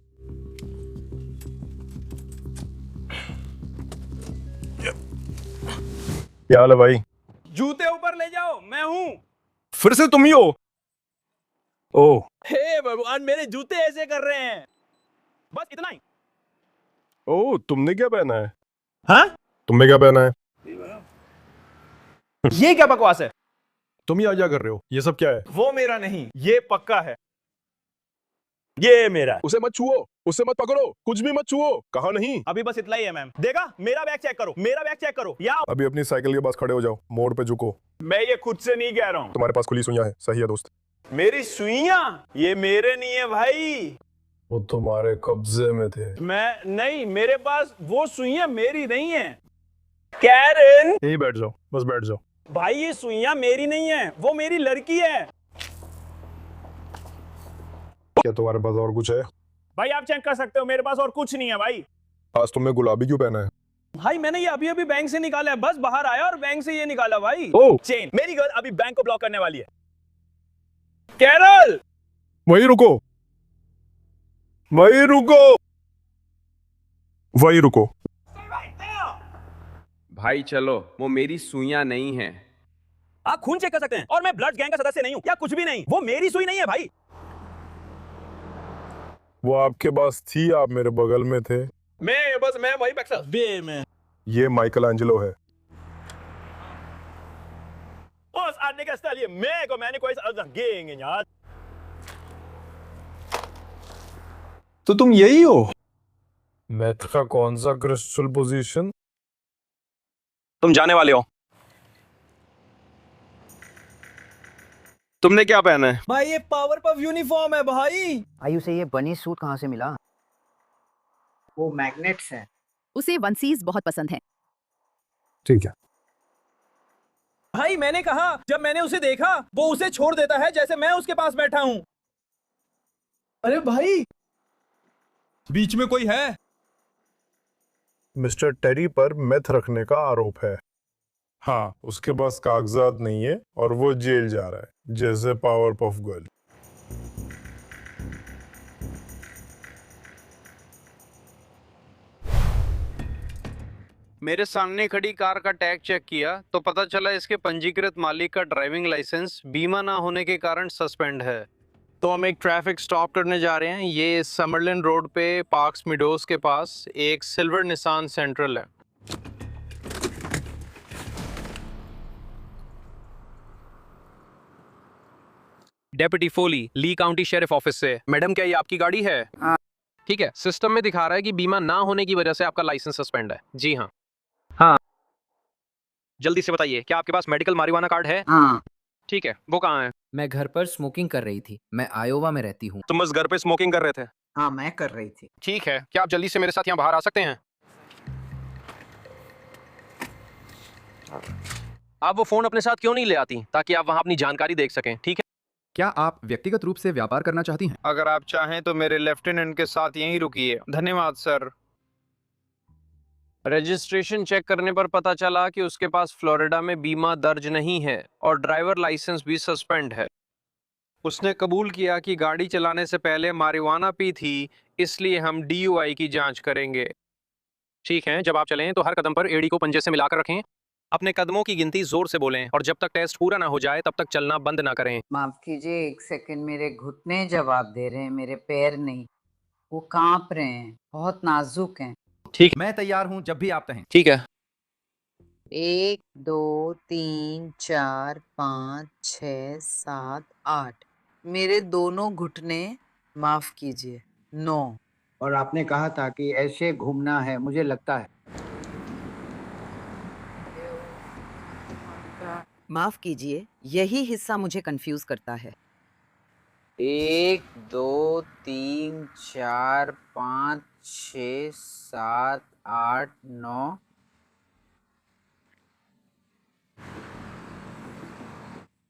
I: क्या हाल है भाई?
D: जूते ऊपर ले जाओ, मैं हूं।
I: फिर से तुम ही हो? ओह,
D: हे भगवान, मेरे जूते ऐसे कर रहे हैं। बस इतना ही।
I: ओह, तुमने क्या पहना है?
D: हाँ?
I: तुमने क्या पहना है?
D: ये क्या बकवास है?
I: तुम यहाँ क्या कर रहे हो? ये सब क्या है?
D: वो मेरा नहीं, ये पक्का है। ये मेरा।
I: उसे मत छुओ, उसे मत पकड़ो, कुछ भी मत छुओ। कहा नहीं?
D: अभी बस इतना ही है मैम। देखा, मेरा बैग चेक करो, मेरा बैग चेक करो। या
I: अभी अपनी साइकिल के पास खड़े हो जाओ, मोड़ पे झुको।
D: मैं ये खुद से नहीं कह रहा हूँ।
I: तुम्हारे पास खुली सुइयां है, सही है दोस्त?
D: मेरी सुइयां? ये मेरे नहीं है भाई,
I: वो तुम्हारे कब्जे में थे।
D: मैं नहीं, मेरे पास वो सुइयां मेरी नहीं है। कैरन,
I: यहीं बैठ जाओ, बस बैठ जाओ।
D: भाई ये सुइयां मेरी नहीं है, वो मेरी लड़की है।
I: क्या तुम्हारे पास और कुछ है?
D: भाई आप चेक कर सकते हो, मेरे पास और कुछ नहीं है भाई।
I: आज तुमने गुलाबी क्यों पहना है?
D: भाई मैंने ये अभी अभी बैंक से निकाला है, बस बाहर आया और बैंक से ये निकाला भाई।
I: ओह,
D: चेन। मेरी गर्ल अभी बैंक को ब्लॉक करने वाली है। कैरल,
I: वहीं रुको, वहीं रुको, वहीं रुको।
H: भाई चलो, वो मेरी सुइयां नहीं है।
D: आप खून चेक कर सकते हैं और मैं ब्लड गैंग का सदस्य नहीं हूं या कुछ भी नहीं। वो मेरी सुई नहीं है भाई।
I: वो आपके पास थी, आप मेरे बगल में थे।
D: मैं वही पैक्सा बे में।
I: ये माइकल एंजेलो है।
D: उस आदमी का स्टाइल ये मैंने कोई गैंग यार।
I: तो तुम यही हो? मैथ का कौन सा क्रिस्टल पोजीशन?
J: तुम जाने वाले हो। तुमने क्या पहना है?
D: भाई ये पावर पफ यूनिफॉर्म है भाई।
B: भाई उसे ये बनी सूट कहाँ से मिला? वो मैग्नेट्स है।
T: उसे वंसीज बहुत पसंद है।
I: ठीक है।
D: भाई मैंने कहा, जब मैंने उसे देखा वो उसे छोड़ देता है जैसे मैं उसके पास बैठा हूं। अरे भाई, बीच में कोई है?
I: मिस्टर टेरी पर मेथ रखने का आरोप है। हाँ, उसके पास कागजात नहीं है और वो जेल जा रहा है, जैसे पावर पफ गर्ल।
X: मेरे सामने खड़ी कार का टैग चेक किया तो पता चला इसके पंजीकृत मालिक का ड्राइविंग लाइसेंस बीमा ना होने के कारण सस्पेंड है। तो हम एक ट्रैफिक स्टॉप करने जा रहे हैं। ये समरलिन रोड पे पार्क्स मिडोज के पास एक सिल्वर निसान सेंट्रल है।
H: डेप्यूटी फोली, ली काउंटी शेरिफ ऑफिस से। मैडम, क्या ये आपकी गाड़ी है?
B: हाँ।
H: ठीक है, सिस्टम में दिखा रहा है कि बीमा ना होने की वजह से आपका लाइसेंस सस्पेंड है। जी हाँ। हाँ, जल्दी से बताइए, क्या आपके पास मेडिकल मारिवाना कार्ड है?
B: हाँ।
H: ठीक है, वो कहाँ है?
C: मैं घर पर स्मोकिंग कर रही थी। मैं आयोवा में रहती हूँ।
H: तुम बस घर पे स्मोकिंग कर रहे थे?
B: हाँ, मैं कर रही थी।
H: ठीक है, क्या आप जल्दी से मेरे साथ यहाँ बाहर आ सकते हैं? आप वो फोन अपने साथ क्यों नहीं ले आती ताकि आप वहाँ अपनी जानकारी देख सकें? ठीक है।
S: क्या आप व्यक्तिगत रूप से व्यापार करना चाहती हैं?
X: अगर आप चाहें तो मेरे लेफ्टिनेंट के साथ यहीं रुकिए। धन्यवाद सर। रजिस्ट्रेशन चेक करने पर पता चला कि उसके पास फ्लोरिडा में बीमा दर्ज नहीं है और ड्राइवर लाइसेंस भी सस्पेंड है। उसने कबूल किया कि गाड़ी चलाने से पहले मारिवाना पी थी, इसलिए हम DUI की जांच करेंगे। ठीक है, जब आप चलें तो हर कदम पर एड़ी को पंजे से मिलाकर रखें। अपने कदमों की गिनती जोर से बोलें और जब तक टेस्ट पूरा ना हो जाए तब तक चलना बंद ना करें।
B: माफ कीजिए, एक सेकंड, मेरे घुटने जवाब दे रहे हैं, मेरे पैर नहीं। वो कांप रहे हैं, बहुत नाजुक हैं।
H: ठीक,
S: मैं तैयार हूँ जब भी आप कहें।
H: ठीक है।
B: 1 2 3 4 5 6 7 8 मेरे दोनों घुटने, माफ कीजिए, 9। और आपने कहा था कि ऐसे घूमना है, मुझे लगता है।
C: माफ कीजिए, यही हिस्सा मुझे कंफ्यूज करता है।
B: 1 2 3 4 5 6 7 8 9।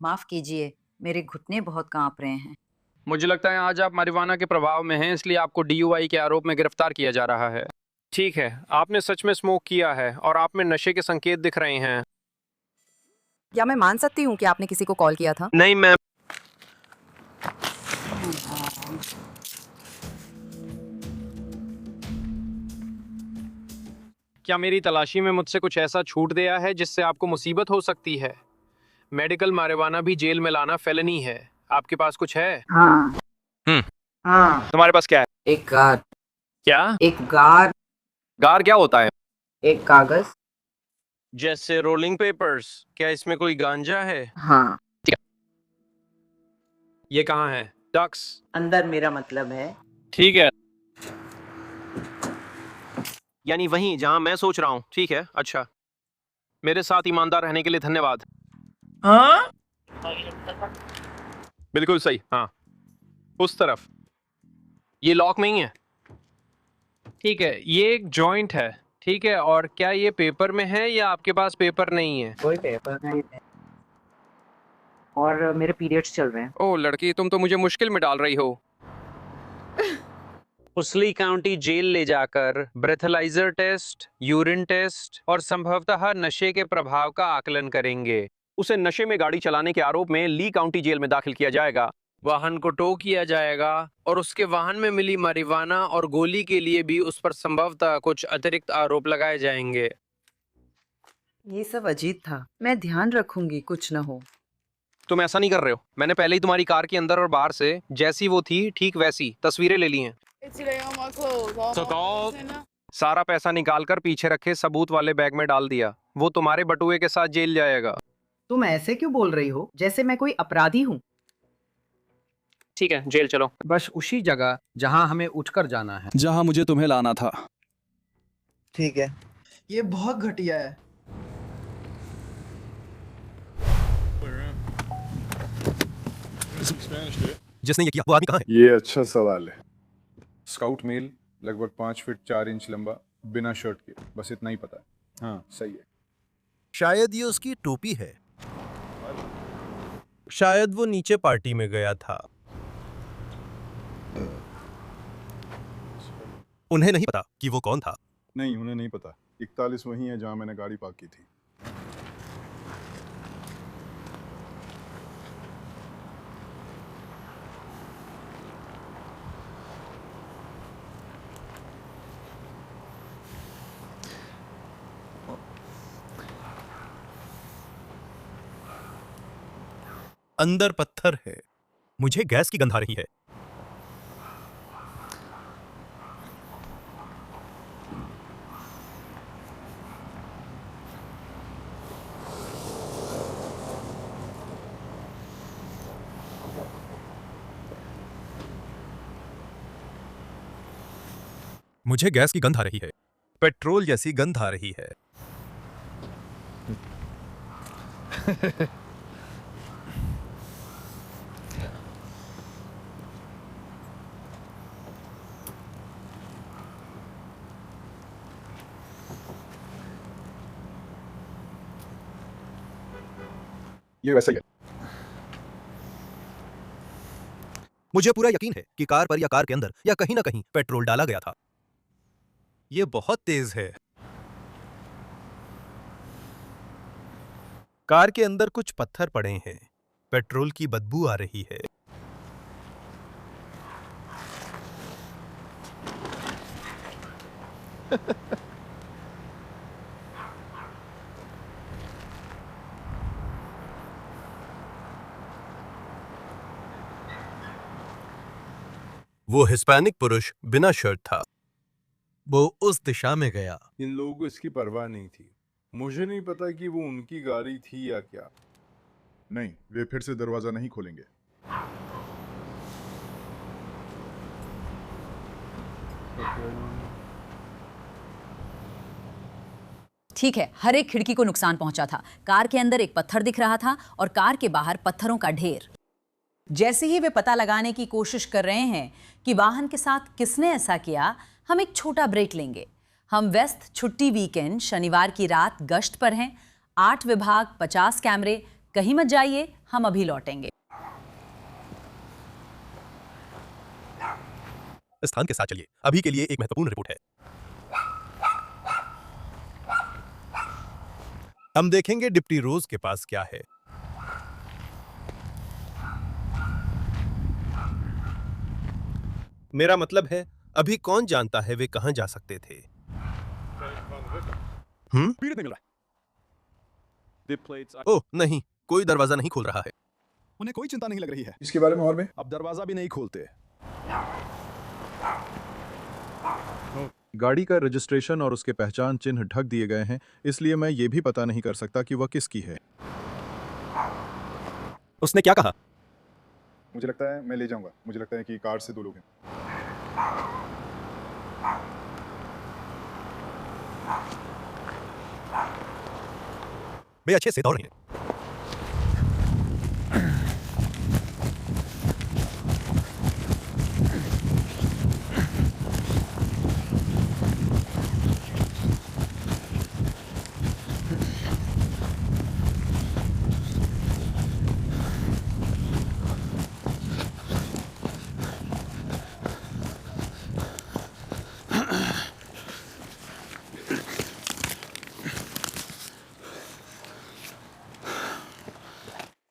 C: माफ कीजिए, मेरे घुटने बहुत कांप रहे हैं।
X: मुझे लगता है आज आप मारिवाना के प्रभाव में हैं, इसलिए आपको DUI के आरोप में गिरफ्तार किया जा रहा है। ठीक है, आपने सच में स्मोक किया है और आप में नशे के संकेत दिख रहे हैं।
C: क्या मैं मान सकती हूँ कि आपने किसी को कॉल किया था?
X: नहीं, मैं क्या मेरी तलाशी में मुझसे कुछ ऐसा छूट दिया है जिससे आपको मुसीबत हो सकती है? मेडिकल मारिवाना भी जेल में लाना फेलनी है। आपके पास कुछ है?
B: हाँ। हाँ।
X: तुम्हारे पास क्या है?
B: एक गार।
X: क्या?
B: एक गार।
X: गार क्या होता है?
B: एक कागज।
X: जैसे रोलिंग पेपर्स। क्या इसमें कोई गांजा है?
B: हाँ।
X: ये कहाँ है? डक्स।
B: अंदर, मेरा मतलब है।
X: ठीक है, यानी वहीं जहां मैं सोच रहा हूँ। ठीक है, अच्छा। मेरे साथ ईमानदार रहने के लिए धन्यवाद।
D: हाँ?
X: बिल्कुल सही, हाँ, उस तरफ। ये लॉक नहीं है। ठीक है, ये एक जॉइंट है। ठीक है, और क्या ये पेपर में है या आपके पास पेपर नहीं है?
B: कोई पेपर नहीं है। और मेरे पीरियड्स चल रहे हैं।
X: ओह लड़की, तुम तो मुझे मुश्किल में डाल रही हो। उस ली काउंटी जेल ले जाकर ब्रेथलाइजर टेस्ट, यूरिन टेस्ट और संभवतः नशे के प्रभाव का आकलन करेंगे। उसे नशे में गाड़ी चलाने के आरोप में ली काउंटी जेल में दाखिल किया जाएगा। वाहन को टो किया जाएगा और उसके वाहन में मिली मारिवाना और गोली के लिए भी उस पर संभवतः कुछ अतिरिक्त आरोप लगाए जाएंगे।
C: ये सब अजीब था। मैं ध्यान रखूंगी कुछ न हो।
X: तुम ऐसा नहीं कर रहे हो। मैंने पहले ही तुम्हारी कार के अंदर और बाहर से जैसी वो थी ठीक वैसी तस्वीरें ले ली हैं। सारा पैसा निकालकर पीछे रखे सबूत वाले बैग में डाल दिया। वो तुम्हारे बटुए के साथ जेल जाएगा।
C: तुम ऐसे क्यों बोल रही हो जैसे मैं कोई अपराधी हूँ?
X: ठीक है, जेल चलो।
K: बस उसी जगह जहाँ हमें उठकर जाना है,
F: जहाँ मुझे तुम्हें लाना था।
B: ठीक है।
D: ये बहुत घटिया है।
L: जिसने ये किया वो आदमी कहाँ है?
I: ये अच्छा सवाल है। स्काउट मेल, लगभग 5 फीट 4 इंच लंबा, बिना शर्ट के, बस इतना ही पता है। हाँ, सही है।
Q: शायद ये उसकी टोपी है। शायद वो नीचे पार्टी में गया था। उन्हें नहीं पता कि वो कौन था।
I: नहीं, उन्हें नहीं पता। 41 वही है जहाँ मैंने गाड़ी पार्क की थी।
Q: अंदर पत्थर है। मुझे गैस की गंध आ रही है। मुझे गैस की गंध आ रही है, पेट्रोल जैसी गंध आ रही है।
S: ये वैसे ही है।
Q: मुझे पूरा यकीन है कि कार पर या कार के अंदर या कहीं ना कहीं पेट्रोल डाला गया था। ये बहुत तेज है। कार के अंदर कुछ पत्थर पड़े हैं। पेट्रोल की बदबू आ रही है। वो हिस्पैनिक पुरुष बिना शर्ट था। वो उस दिशा में गया।
I: इन लोगों को इसकी परवाह नहीं थी। मुझे नहीं पता कि वो उनकी गाड़ी थी या क्या। नहीं, वे फिर से दरवाजा नहीं खोलेंगे।
T: ठीक है, हर एक खिड़की को नुकसान पहुंचा था। कार के अंदर एक पत्थर दिख रहा था और कार के बाहर पत्थरों का ढेर। जैसे ही वे पता लगाने की कोशिश कर रहे हैं कि वाहन के साथ किसने ऐसा किया, हम एक छोटा ब्रेक लेंगे। हम व्यस्त छुट्टी वीकेंड शनिवार की रात गश्त पर हैं। 8 विभाग, 50 कैमरे। कहीं मत जाइए, हम अभी लौटेंगे।
Q: स्थान के साथ चलिए। अभी के लिए एक महत्वपूर्ण रिपोर्ट है। हम देखेंगे डिप्टी रोज के पास क्या है। मेरा मतलब है, अभी कौन जानता है वे कहां जा सकते थे। ओह नहीं, कोई दरवाजा नहीं खोल रहा है।
F: उन्हें कोई चिंता नहीं लग रही है।
I: इसके बारे में और में
F: अब दरवाजा भी नहीं खोलते। गाड़ी का रजिस्ट्रेशन और उसके पहचान चिन्ह ढक दिए गए हैं, इसलिए मैं ये भी पता नहीं कर सकता कि वह किसकी है।
Q: उसने क्या कहा?
I: मुझे लगता है मैं ले जाऊंगा। मुझे लगता है कि कार से 2 लोग हैं।
Q: वे अच्छे से दौड़ रहे हैं।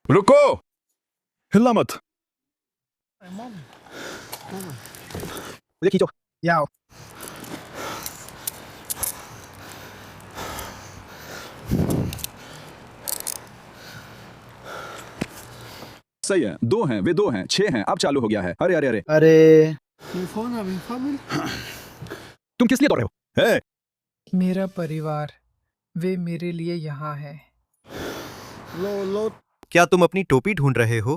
F: रुको, हिलना मत।
J: मुझे खींचो। याओ।
F: सही है, 2 हैं, वे 2 हैं, 6 हैं, अब चालू हो गया है। अरे अरे अरे
J: अरे
F: तुम किस लिए दौड़ रहे हो? हे!
E: मेरा परिवार, वे मेरे लिए यहाँ है।
Q: लो। क्या तुम अपनी टोपी ढूंढ रहे हो?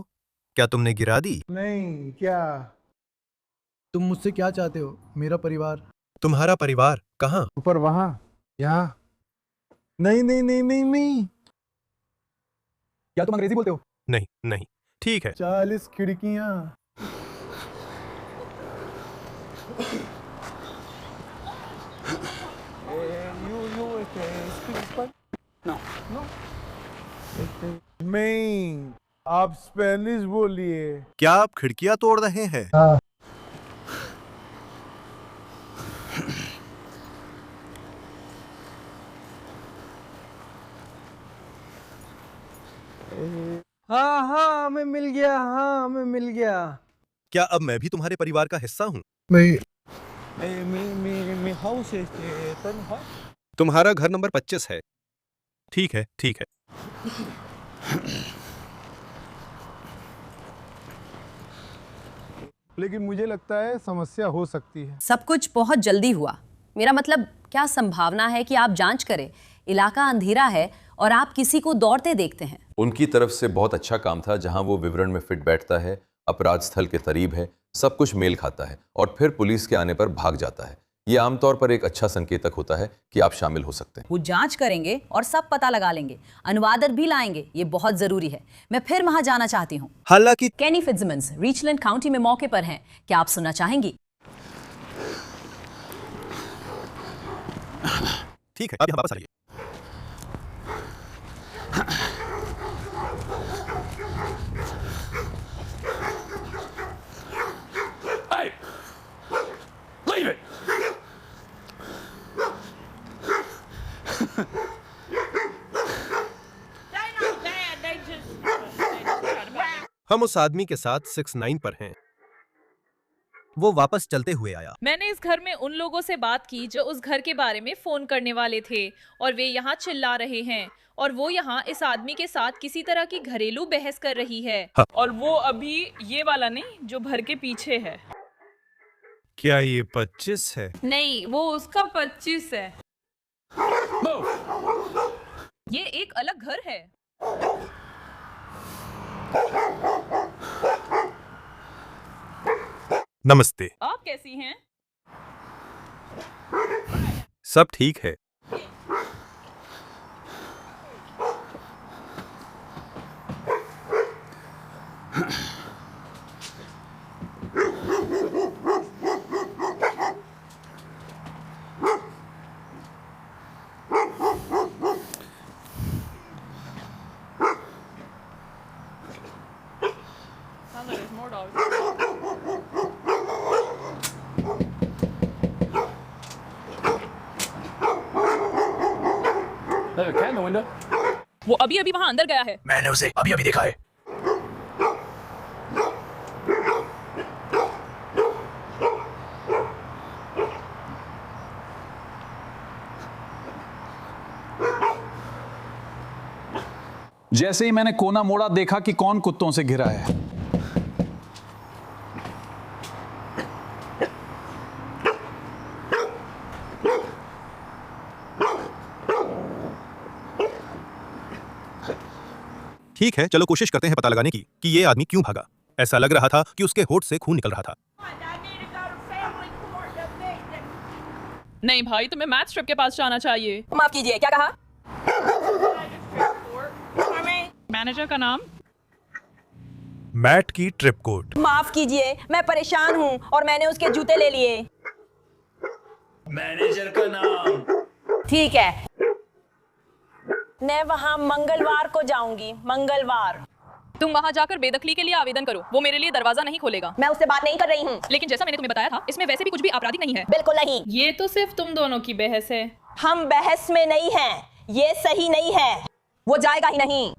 Q: क्या तुमने गिरा दी?
E: नहीं, क्या?
F: तुम मुझसे क्या चाहते हो? मेरा परिवार।
Q: तुम्हारा परिवार कहाँ?
E: ऊपर, वहाँ, यहाँ। नहीं नहीं नहीं नहीं नहीं।
F: क्या तुम अंग्रेजी बोलते हो?
Q: नहीं नहीं, ठीक है।
E: 40 खिड़कियाँ। नहीं, आप स्पेनिश बोलिए।
Q: क्या आप खिड़कियां तोड़ रहे हैं?
E: हाँ। हाँ, हमें मिल गया। हाँ, हमें मिल गया।
Q: क्या अब मैं भी तुम्हारे परिवार का हिस्सा हूँ? तुम्हारा घर नंबर 25 है। ठीक है, ठीक है।
E: लेकिन मुझे लगता है समस्या हो सकती है।
T: सब कुछ बहुत जल्दी हुआ। मेरा मतलब, क्या संभावना है कि आप जांच करें? इलाका अंधेरा है और आप किसी को दौड़ते देखते हैं।
H: उनकी तरफ से बहुत अच्छा काम था, जहां वो विवरण में फिट बैठता है, अपराध स्थल के करीब है, सब कुछ मेल खाता है और फिर पुलिस के आने पर भाग जाता है। ये आमतौर पर एक अच्छा संकेतक होता है कि आप शामिल हो सकते हैं।
T: वो जांच करेंगे और सब पता लगा लेंगे, अनुवादक भी लाएंगे, ये बहुत जरूरी है। मैं फिर वहां जाना चाहती हूँ।
Q: हालांकि
T: केनी फिट्जसिमन्स रीचलैंड काउंटी में मौके पर हैं। क्या आप सुनना चाहेंगी?
Q: ठीक है, अब यहाँ वापस आइए।
M: Leave it!
Q: हम उस आदमी के साथ 6-9 पर हैं। वो वापस चलते हुए आया।
O: मैंने इस घर में उन लोगों से बात की जो उस घर के बारे में फोन करने वाले थे और वे यहाँ चिल्ला रहे हैं और वो यहाँ इस आदमी के साथ किसी तरह की घरेलू बहस कर रही है।
Q: हाँ।
O: और वो अभी ये वाला नहीं जो घर के पीछे है।
Q: क्या ये 25 है?
O: नहीं, वो उसका 25 है। ये एक अलग घर है।
Q: नमस्ते।
O: आप कैसी हैं?
Q: सब ठीक है।
O: वो अभी अभी वहां अंदर गया है।
M: मैंने उसे अभी अभी देखा है।
F: जैसे ही मैंने कोना मोड़ा देखा कि कौन कुत्तों से घिरा है।
Q: ठीक है, चलो कोशिश करते हैं पता लगाने की कि ये आदमी क्यों भागा। ऐसा लग रहा था कि उसके होठ से खून निकल रहा था।
O: नहीं भाई, तुम्हें मैथ स्ट्रिप के पास जाना चाहिए।
V: माफ कीजिए, क्या कहा?
O: मैनेजर का नाम?
Q: मैट की ट्रिप कोट।
V: माफ कीजिए, मैं परेशान हूँ और मैंने उसके जूते ले लिए।
M: मैनेजर का नाम?
V: ठीक है, मैं वहाँ मंगलवार को जाऊंगी। मंगलवार।
O: तुम वहाँ जाकर बेदखली के लिए आवेदन करो। वो मेरे लिए दरवाजा नहीं खोलेगा।
V: मैं उससे बात नहीं कर रही हूँ।
O: लेकिन जैसा मैंने तुम्हें बताया था, इसमें वैसे भी कुछ भी आपराधिक नहीं है।
V: बिल्कुल नहीं।
O: ये तो सिर्फ तुम दोनों की बहस है।
V: हम बहस में नहीं हैं। ये सही नहीं है। वो जाएगा ही नहीं।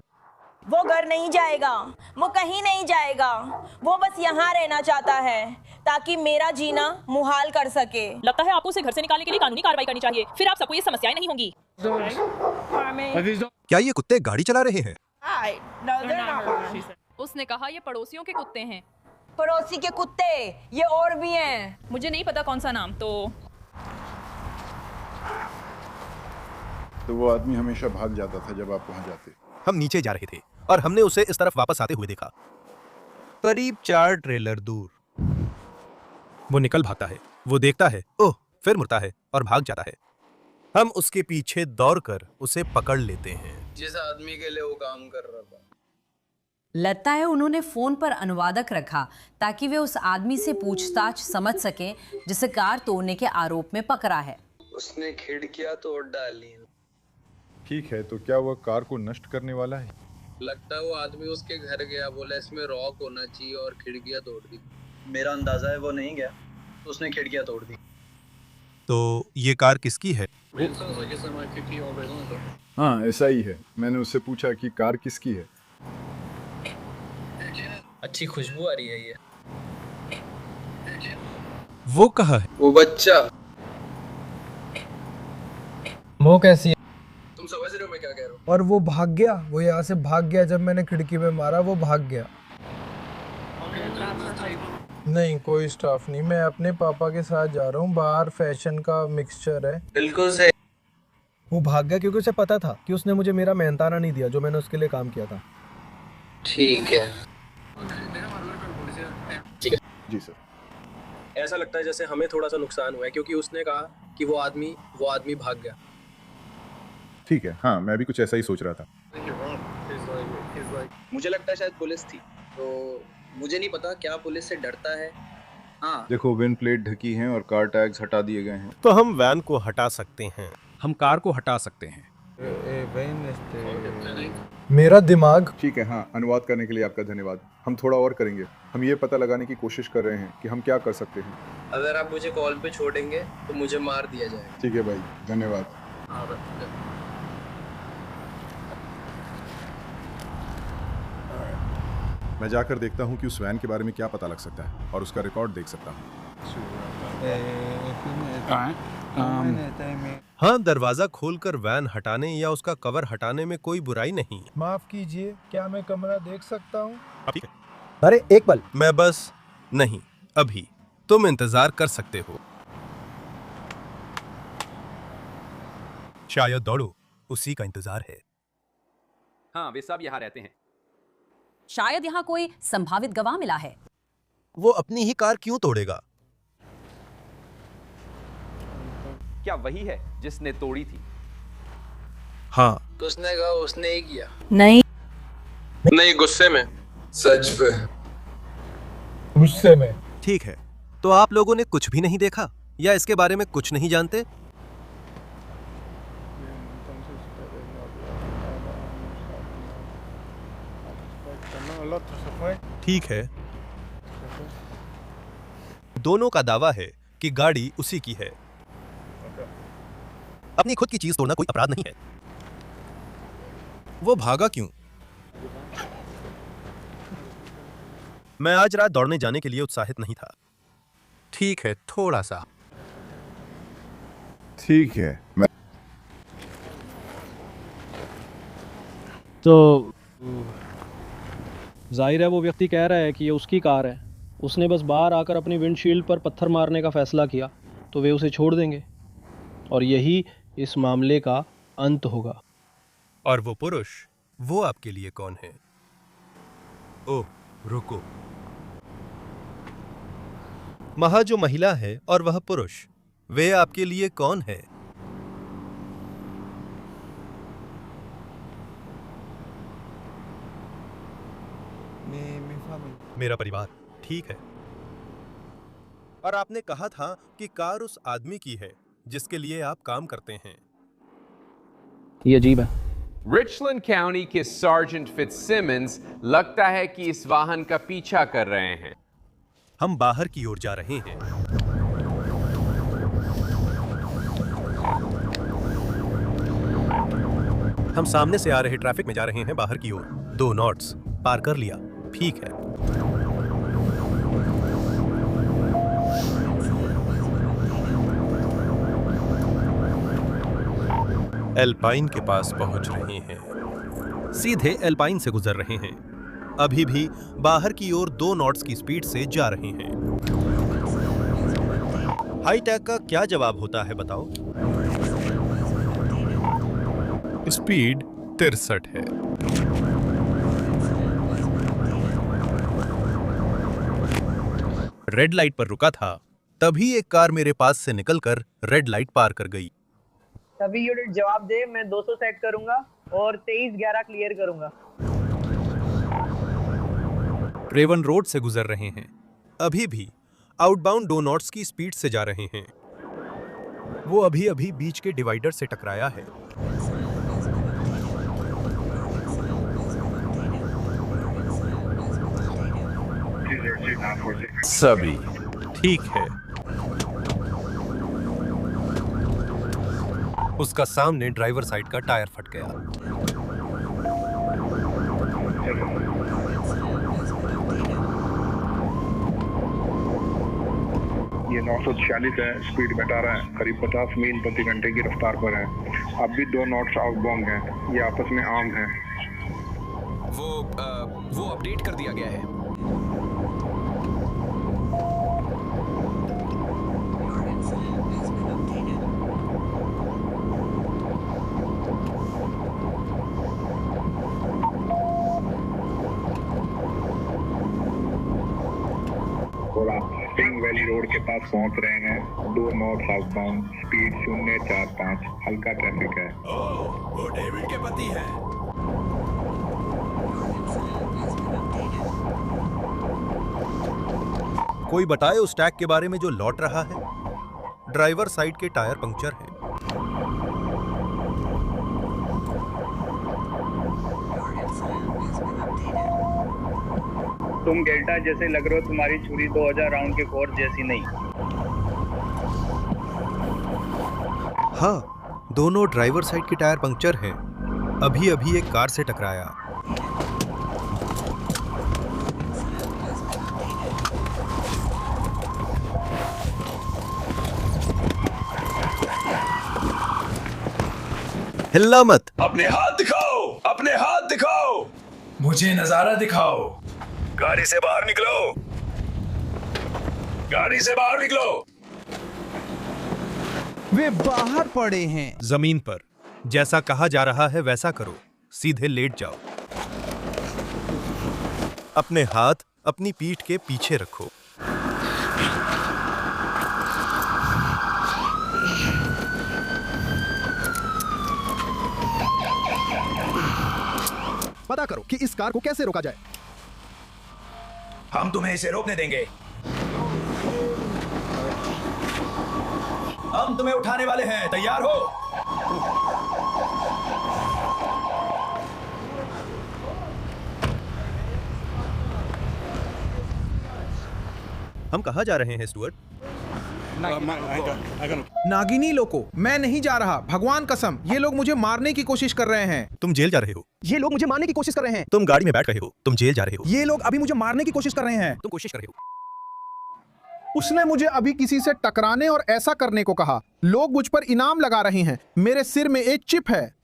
V: वो घर नहीं जाएगा। वो कहीं नहीं जाएगा। वो बस यहाँ रहना चाहता है ताकि मेरा जीना मुहाल कर सके।
O: लगता है आपको उसे घर से निकालने के लिए कानूनी कार्रवाई करनी चाहिए। फिर आप सबको ये समस्याएं नहीं होंगी।
Q: क्या ये कुत्ते गाड़ी चला रहे हैं?
O: उसने कहा ये पड़ोसियों के कुत्ते हैं।
V: पड़ोसी के कुत्ते? ये और भी हैं।
O: मुझे नहीं पता कौन सा नाम। तो
A: वो आदमी हमेशा भाग जाता था जब आप वहां जाते।
Q: हम नीचे जा रहे थे और हमने उसे इस तरफ वापस आते हुए देखा। करीब 4 ट्रेलर दूर वो निकल भागता है। वो देखता है, ओह, फिर मुड़ता है और भाग जाता है। हम उसके पीछे दौड़कर उसे पकड़ लेते हैं।
K: जिस आदमी के लिए वो काम कर रहा था।
T: लगता है उन्होंने फोन पर अनुवादक रखा ताकि वे उस आदमी से पूछताछ समझ सकें जिसे कार तोड़ने के आरोप में पकड़ा है।
K: उसने खिड़कियां तोड़ डाली।
A: ठीक है, तो क्या वह कार को नष्ट करने वाला है?
K: लगता है वो आदमी उसके घर गया, बोला इसमें रॉक होना चाहिए और खिड़कियां तोड़ दी। मेरा अंदाजा है वो नहीं गया, तो उसने खिड़कियां तोड़ दी।
Q: तो ये कार किसकी है?
A: हाँ, ऐसा ही है। मैंने उससे पूछा कि कार किसकी है।
K: अच्छी खुशबू आ रही है। ये
Q: वो कहाँ है?
K: वो बच्चा।
N: वो कैसी है?
K: तुम समझ रहे हो मैं क्या कह रहा हूँ?
N: और वो भाग गया। वो यहाँ से भाग गया। जब मैंने खिड़की में मारा वो भाग गया। नहीं, कोई स्टाफ नहीं। मैं अपने पापा के साथ जा रहा हूँ। बाहर फैशन का मिक्सचर है।
K: बिल्कुल सही।
N: वो भाग गया क्योंकि उसे पता था कि उसने मुझे मेरा मेहनताना नहीं दिया जो मैंने उसके लिए काम किया था।
K: ठीक है।
A: जी सर।
D: ऐसा लगता है जैसे हमें थोड़ा सा नुकसान हुआ है, क्योंकि उसने कहा कि वो आदमी भाग गया।
G: ठीक है, हाँ मैं भी कुछ ऐसा ही सोच रहा था।
K: मुझे लगता है शायद पुलिस थी, तो मुझे नहीं पता क्या पुलिस से डरता है। हाँ
G: देखो विंड प्लेट ढकी हैं और कार टैग्स हटा दिए गए हैं।
Q: तो हम वैन को हटा सकते हैं।
L: हम कार को हटा सकते हैं।
E: मेरा दिमाग।
G: ठीक है, हाँ अनुवाद करने के लिए आपका धन्यवाद। हम थोड़ा और करेंगे। हम ये पता लगाने की कोशिश कर रहे हैं कि हम क्या कर सकते हैं।
K: अगर आप मुझे कॉल पे छोड़ेंगे तो मुझे मार दिया जाएगा।
G: ठीक है भाई, धन्यवाद। मैं जाकर देखता हूँ कि उस वैन के बारे में क्या पता लग सकता है और उसका रिकॉर्ड देख सकता हूँ।
Q: हाँ, दरवाजा खोलकर वैन हटाने या उसका कवर हटाने में कोई बुराई नहीं।
E: माफ कीजिए, क्या मैं कमरा देख सकता हूँ?
Q: ठीक है।
E: अरे एक पल।
Q: मैं बस नहीं, अभी तुम इंतजार कर सकते हो। शायद दौड़ो, उसी का इंतजार है।
H: हाँ, वे सब यहाँ रहते हैं।
T: शायद यहाँ कोई संभावित गवाह मिला है।
Q: वो अपनी ही कार क्यों तोड़ेगा?
H: क्या वही है जिसने तोड़ी थी?
Q: हाँ।
K: तो उसने कहा उसने ही किया।
D: नहीं, गुस्से में।
K: सच पे
E: गुस्से में।
Q: ठीक है, तो आप लोगों ने कुछ भी नहीं देखा या इसके बारे में कुछ नहीं जानते? ठीक है, दोनों का दावा है कि गाड़ी उसी की है। अपनी खुद की चीज तोड़ना कोई अपराध नहीं है। वो भागा क्यों? मैं आज रात दौड़ने जाने के लिए उत्साहित नहीं था।
L: ठीक है, थोड़ा सा।
G: ठीक है, मैं
N: तो जाहिर है वो व्यक्ति कह रहा है कि ये उसकी कार है। उसने बस बाहर आकर अपनी विंडशील्ड पर पत्थर मारने का फैसला किया, तो वे उसे छोड़ देंगे और यही इस मामले का अंत होगा।
Q: और वो पुरुष, वो आपके लिए कौन है? ओह, रुको। वहां जो महिला है और वह पुरुष, वे आपके लिए कौन है? मेरा परिवार। ठीक है। और आपने कहा था कि कार उस आदमी की है जिसके लिए आप काम करते हैं।
N: ये अजीब है।
H: रिचलैंड काउंटी के सार्जेंट फिट्जसिमन्स लगता है कि इस वाहन का पीछा कर रहे हैं।
Q: हम बाहर की ओर जा रहे हैं। हम सामने से आ रहे ट्रैफिक में जा रहे हैं बाहर की ओर। 2 नॉट्स पार कर लिया। ठीक है। एल्पाइन के पास पहुंच रहे हैं। सीधे एल्पाइन से गुजर रहे हैं। अभी भी बाहर की ओर 2 नॉट्स की स्पीड से जा रहे हैं। हाई टैग का क्या जवाब होता है बताओ? स्पीड 63 है। रेड लाइट पर रुका था, तभी एक कार मेरे पास से निकलकर रेड लाइट पार कर गई।
P: सभी यूनिट जवाब दे, मैं 200 सेट करूंगा और 23-11 क्लियर करूंगा।
Q: रेवन रोड से गुजर रहे हैं। अभी भी आउटबाउंड 2 नॉट्स की स्पीड से जा रहे हैं। वो अभी अभी बीच के डिवाइडर से टकराया है।
L: सभी
Q: ठीक है। उसका सामने ड्राइवर साइड का टायर फट गया।
A: ये 946 है, स्पीड घटा रहा है, करीब 50 मील प्रति घंटे की रफ्तार पर है। अब भी 2 नॉट्स आउटबाउंड हैं, ये आपस में आर्म हैं।
H: वो अपडेट कर दिया गया है।
A: थोड़ा
C: स्प्रिंग वैली रोड के पास पहुंच रहे हैं। 2 नॉर्थ साउथ बाउंड, स्पीड 045, हल्का ट्रैफिक है।
M: वो डेविड के पति है।
Q: कोई बताए उस टैग के बारे में जो लौट रहा है। ड्राइवर साइड के टायर पंक्चर हैं।
K: तुम डेल्टा जैसे लग रहे हो, तुम्हारी छुरी 2000 राउंड के कोर जैसी नहीं।
Q: हाँ, दोनों ड्राइवर साइड के टायर पंक्चर हैं। अभी अभी एक कार से टकराया। हिलना मत।
M: अपने हाथ दिखाओ, अपने हाथ दिखाओ। मुझे नजारा दिखाओ। गाड़ी से बाहर निकलो, गाड़ी से बाहर निकलो।
J: वे बाहर पड़े हैं।
Q: जमीन पर। जैसा कहा जा रहा है वैसा करो। सीधे लेट जाओ। अपने हाथ अपनी पीठ के पीछे रखो।
J: पता करो कि इस कार को कैसे रोका जाए।
M: हम तुम्हें इसे रोकने देंगे। हम तुम्हें उठाने वाले हैं, तैयार हो?
Q: हम कहाँ जा रहे हैं स्टुअर्ट?
J: नागिनी लोको, मैं नहीं जा रहा, भगवान कसम। ये लोग मुझे मारने की कोशिश कर रहे हैं।
Q: तुम जेल जा रहे हो।
J: ये लोग मुझे मारने की कोशिश कर रहे हैं।
Q: तुम गाड़ी में बैठ रहे हो। तुम जेल जा रहे हो।
J: ये लोग अभी मुझे मारने की कोशिश कर रहे हैं।
Q: तुम कोशिश कर रहे हो।
J: उसने मुझे अभी किसी से टकराने और ऐसा करने को कहा। लोग मुझ पर इनाम लगा रहे हैं। मेरे सिर में एक चिप है।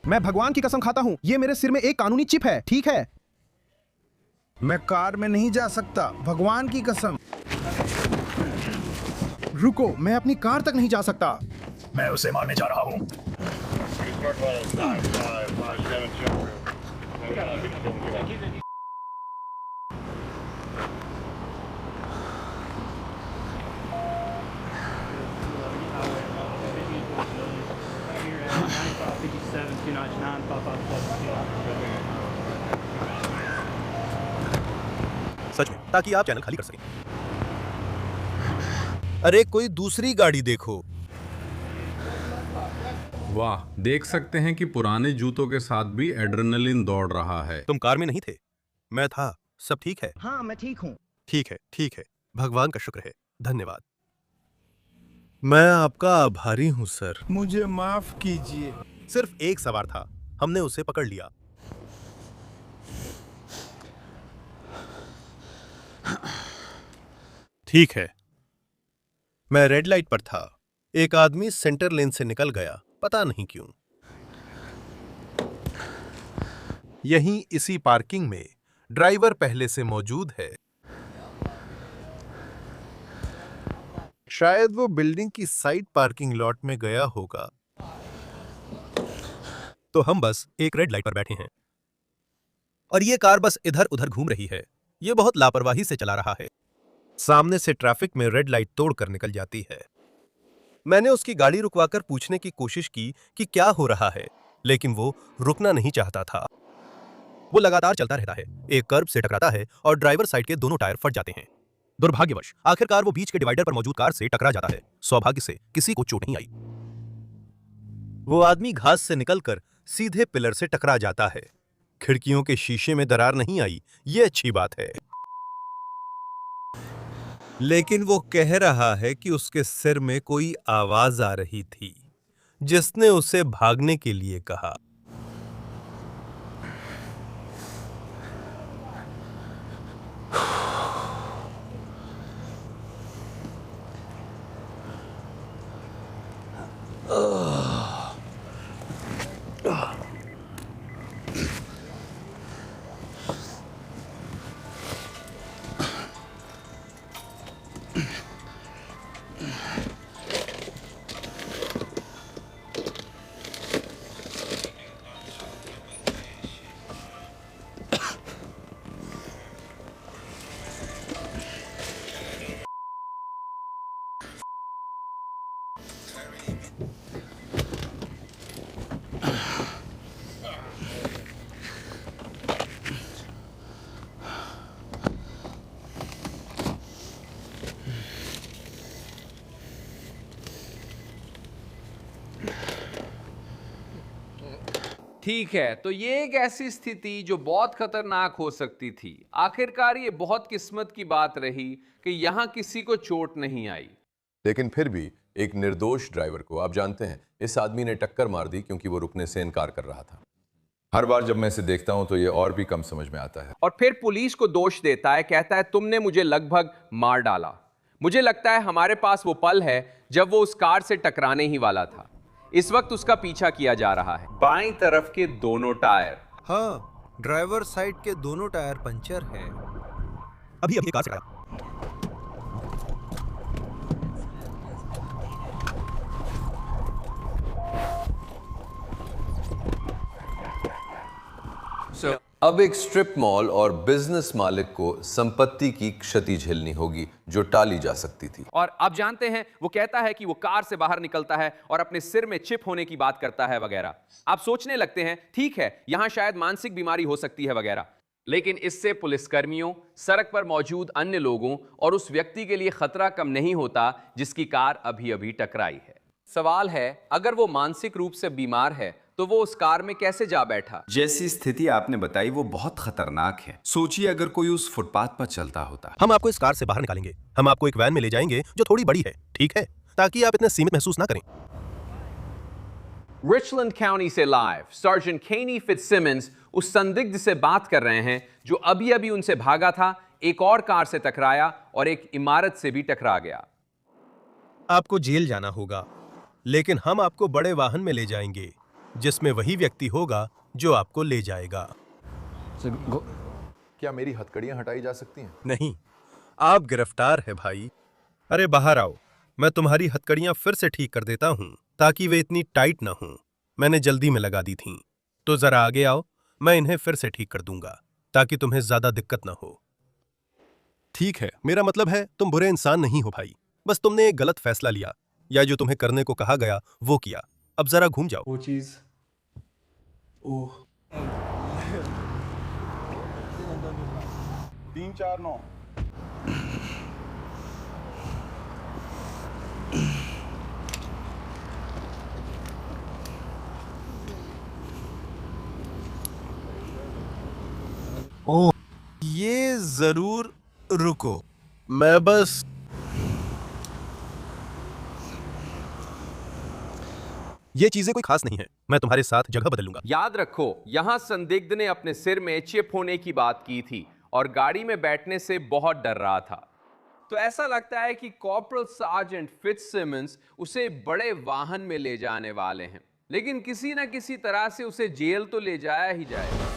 J: मैं भगवान की कसम खाता हूं, ये मेरे सिर में एक कानूनी चिप है, ठीक है? मैं कार में नहीं जा सकता, भगवान की कसम। रुको, मैं अपनी कार तक नहीं जा सकता।
M: मैं उसे मारने जा रहा हूं।
Q: सच में, ताकि आप चैनल खाली कर सकें। अरे कोई दूसरी गाड़ी देखो।
R: वाह, देख सकते हैं कि पुराने जूतों के साथ भी एड्रेनलिन दौड़ रहा है।
Q: तुम कार में नहीं थे, मैं था। सब ठीक है?
J: हाँ, मैं ठीक हूँ।
Q: ठीक है, ठीक है। भगवान का शुक्र है। धन्यवाद। मैं आपका आभारी हूं सर।
J: मुझे माफ कीजिए।
Q: सिर्फ एक सवार था, हमने उसे पकड़ लिया। ठीक है। मैं रेड लाइट पर था। एक आदमी सेंटर लेन से निकल गया, पता नहीं क्यों। यहीं इसी पार्किंग में ड्राइवर पहले से मौजूद है। शायद वो बिल्डिंग की साइड पार्किंग लॉट में गया होगा। तो हम बस एक रेड लाइट पर बैठे हैं और ये कार बस इधर उधर घूम रही है। ये बहुत लापरवाही से चला रहा है। सामने से ट्रैफिक में रेड लाइट तोड़कर निकल जाती है। मैंने उसकी गाड़ी रुकवाकर पूछने की कोशिश की कि क्या हो रहा है, लेकिन वो रुकना नहीं चाहता था। वो लगातार चलता रहता है, एक कर्ब से टकराता है और ड्राइवर साइड के दोनों टायर फट जाते हैं। दुर्भाग्यवश आखिरकार वो बीच के डिवाइडर पर मौजूद कार से टकरा जाता है। सौभाग्य से किसी को चोट नहीं आई। वो आदमी घास से निकलकर सीधे पिलर से टकरा जाता है। खिड़कियों के शीशे में दरार नहीं आई, ये अच्छी बात है। लेकिन वो कह रहा है कि उसके सिर में कोई आवाज आ रही थी जिसने उसे भागने के लिए कहा।
H: ठीक है, तो ये एक ऐसी स्थिति जो बहुत खतरनाक हो सकती थी। आखिरकार ये बहुत किस्मत की बात रही कि यहाँ किसी को चोट नहीं आई।
B: लेकिन फिर भी एक निर्दोष ड्राइवर को, आप जानते हैं, इस आदमी ने टक्कर मार दी क्योंकि वो रुकने से इनकार कर रहा था। हर बार जब मैं इसे देखता हूं तो ये और भी कम समझ में आता है।
H: और फिर पुलिस को दोष देता है, कहता है तुमने मुझे लगभग मार डाला। मुझे लगता है हमारे पास वो पल है जब वो उस कार से टकराने ही वाला था। इस वक्त उसका पीछा किया जा रहा है। बाईं तरफ के दोनों टायर,
Q: हाँ, ड्राइवर साइड के दोनों टायर पंचर हैं। अभी अभी कार से आया।
B: अब एक स्ट्रिप मॉल और बिजनेस मालिक को संपत्ति की क्षति झेलनी होगी जो टाली जा सकती थी।
H: और आप जानते हैं वो कहता है कि वो कार से बाहर निकलता है और अपने सिर में चिप होने की बात करता है वगैरह। आप सोचने लगते हैं ठीक है, यहां शायद मानसिक बीमारी हो सकती है वगैरह। लेकिन इससे पुलिसकर्मियों, सड़क पर मौजूद अन्य लोगों और उस व्यक्ति के लिए खतरा कम नहीं होता जिसकी कार अभी अभी टकराई है। सवाल है, अगर वो मानसिक रूप से बीमार है तो वो उस कार में कैसे जा बैठा?
U: जैसी स्थिति आपने बताई वो बहुत खतरनाक है। सोचिए अगर कोई उस फुटपाथ पर चलता होता।
Q: हम आपको इस कार से बाहर निकालेंगे। हम आपको एक वैन में ले जाएंगे जो थोड़ी बड़ी है, ठीक है, ताकि आप इतने सीमित महसूस ना करें।
H: रिचलैंड काउंटी से लाइव सर्जेंट केनी फिट्जसिमन्स उस संदिग्ध से बात कर रहे हैं जो अभी अभी उनसे भागा था, एक और कार से टकराया और एक इमारत से भी टकरा गया।
Q: आपको जेल जाना होगा, लेकिन हम आपको बड़े वाहन में ले जाएंगे जिसमें वही व्यक्ति होगा जो आपको ले जाएगा।
B: क्या मेरी हथकड़ियां हटाई जा सकती हैं?
Q: नहीं, आप गिरफ्तार है भाई। अरे बाहर आओ, मैं तुम्हारी हथकड़ियां फिर से ठीक कर देता हूं ताकि वे इतनी टाइट ना हों। मैंने जल्दी में लगा दी थीं। तो जरा आगे आओ, मैं इन्हें फिर से ठीक कर दूंगा ताकि तुम्हें ज्यादा दिक्कत ना हो। ठीक है, मेरा मतलब है तुम बुरे इंसान नहीं हो भाई, बस तुमने एक गलत फैसला लिया या जो तुम्हें करने को कहा गया वो किया। अब जरा घूम जाओ।
W: वो चीज
A: 349
Q: ओह, ये जरूर रुको, मैं बस ये चीजें कोई खास नहीं है, मैं तुम्हारे साथ जगह बदल लूंगा।
H: याद रखो, यहां संदिग्ध ने अपने सिर में चिप होने की बात की थी और गाड़ी में बैठने से बहुत डर रहा था। तो ऐसा लगता है कि कॉर्पोरल सार्जेंट फिट्जसिमन्स उसे बड़े वाहन में ले जाने वाले हैं, लेकिन किसी न किसी तरह से उसे जेल तो ले जाया ही जाएगा।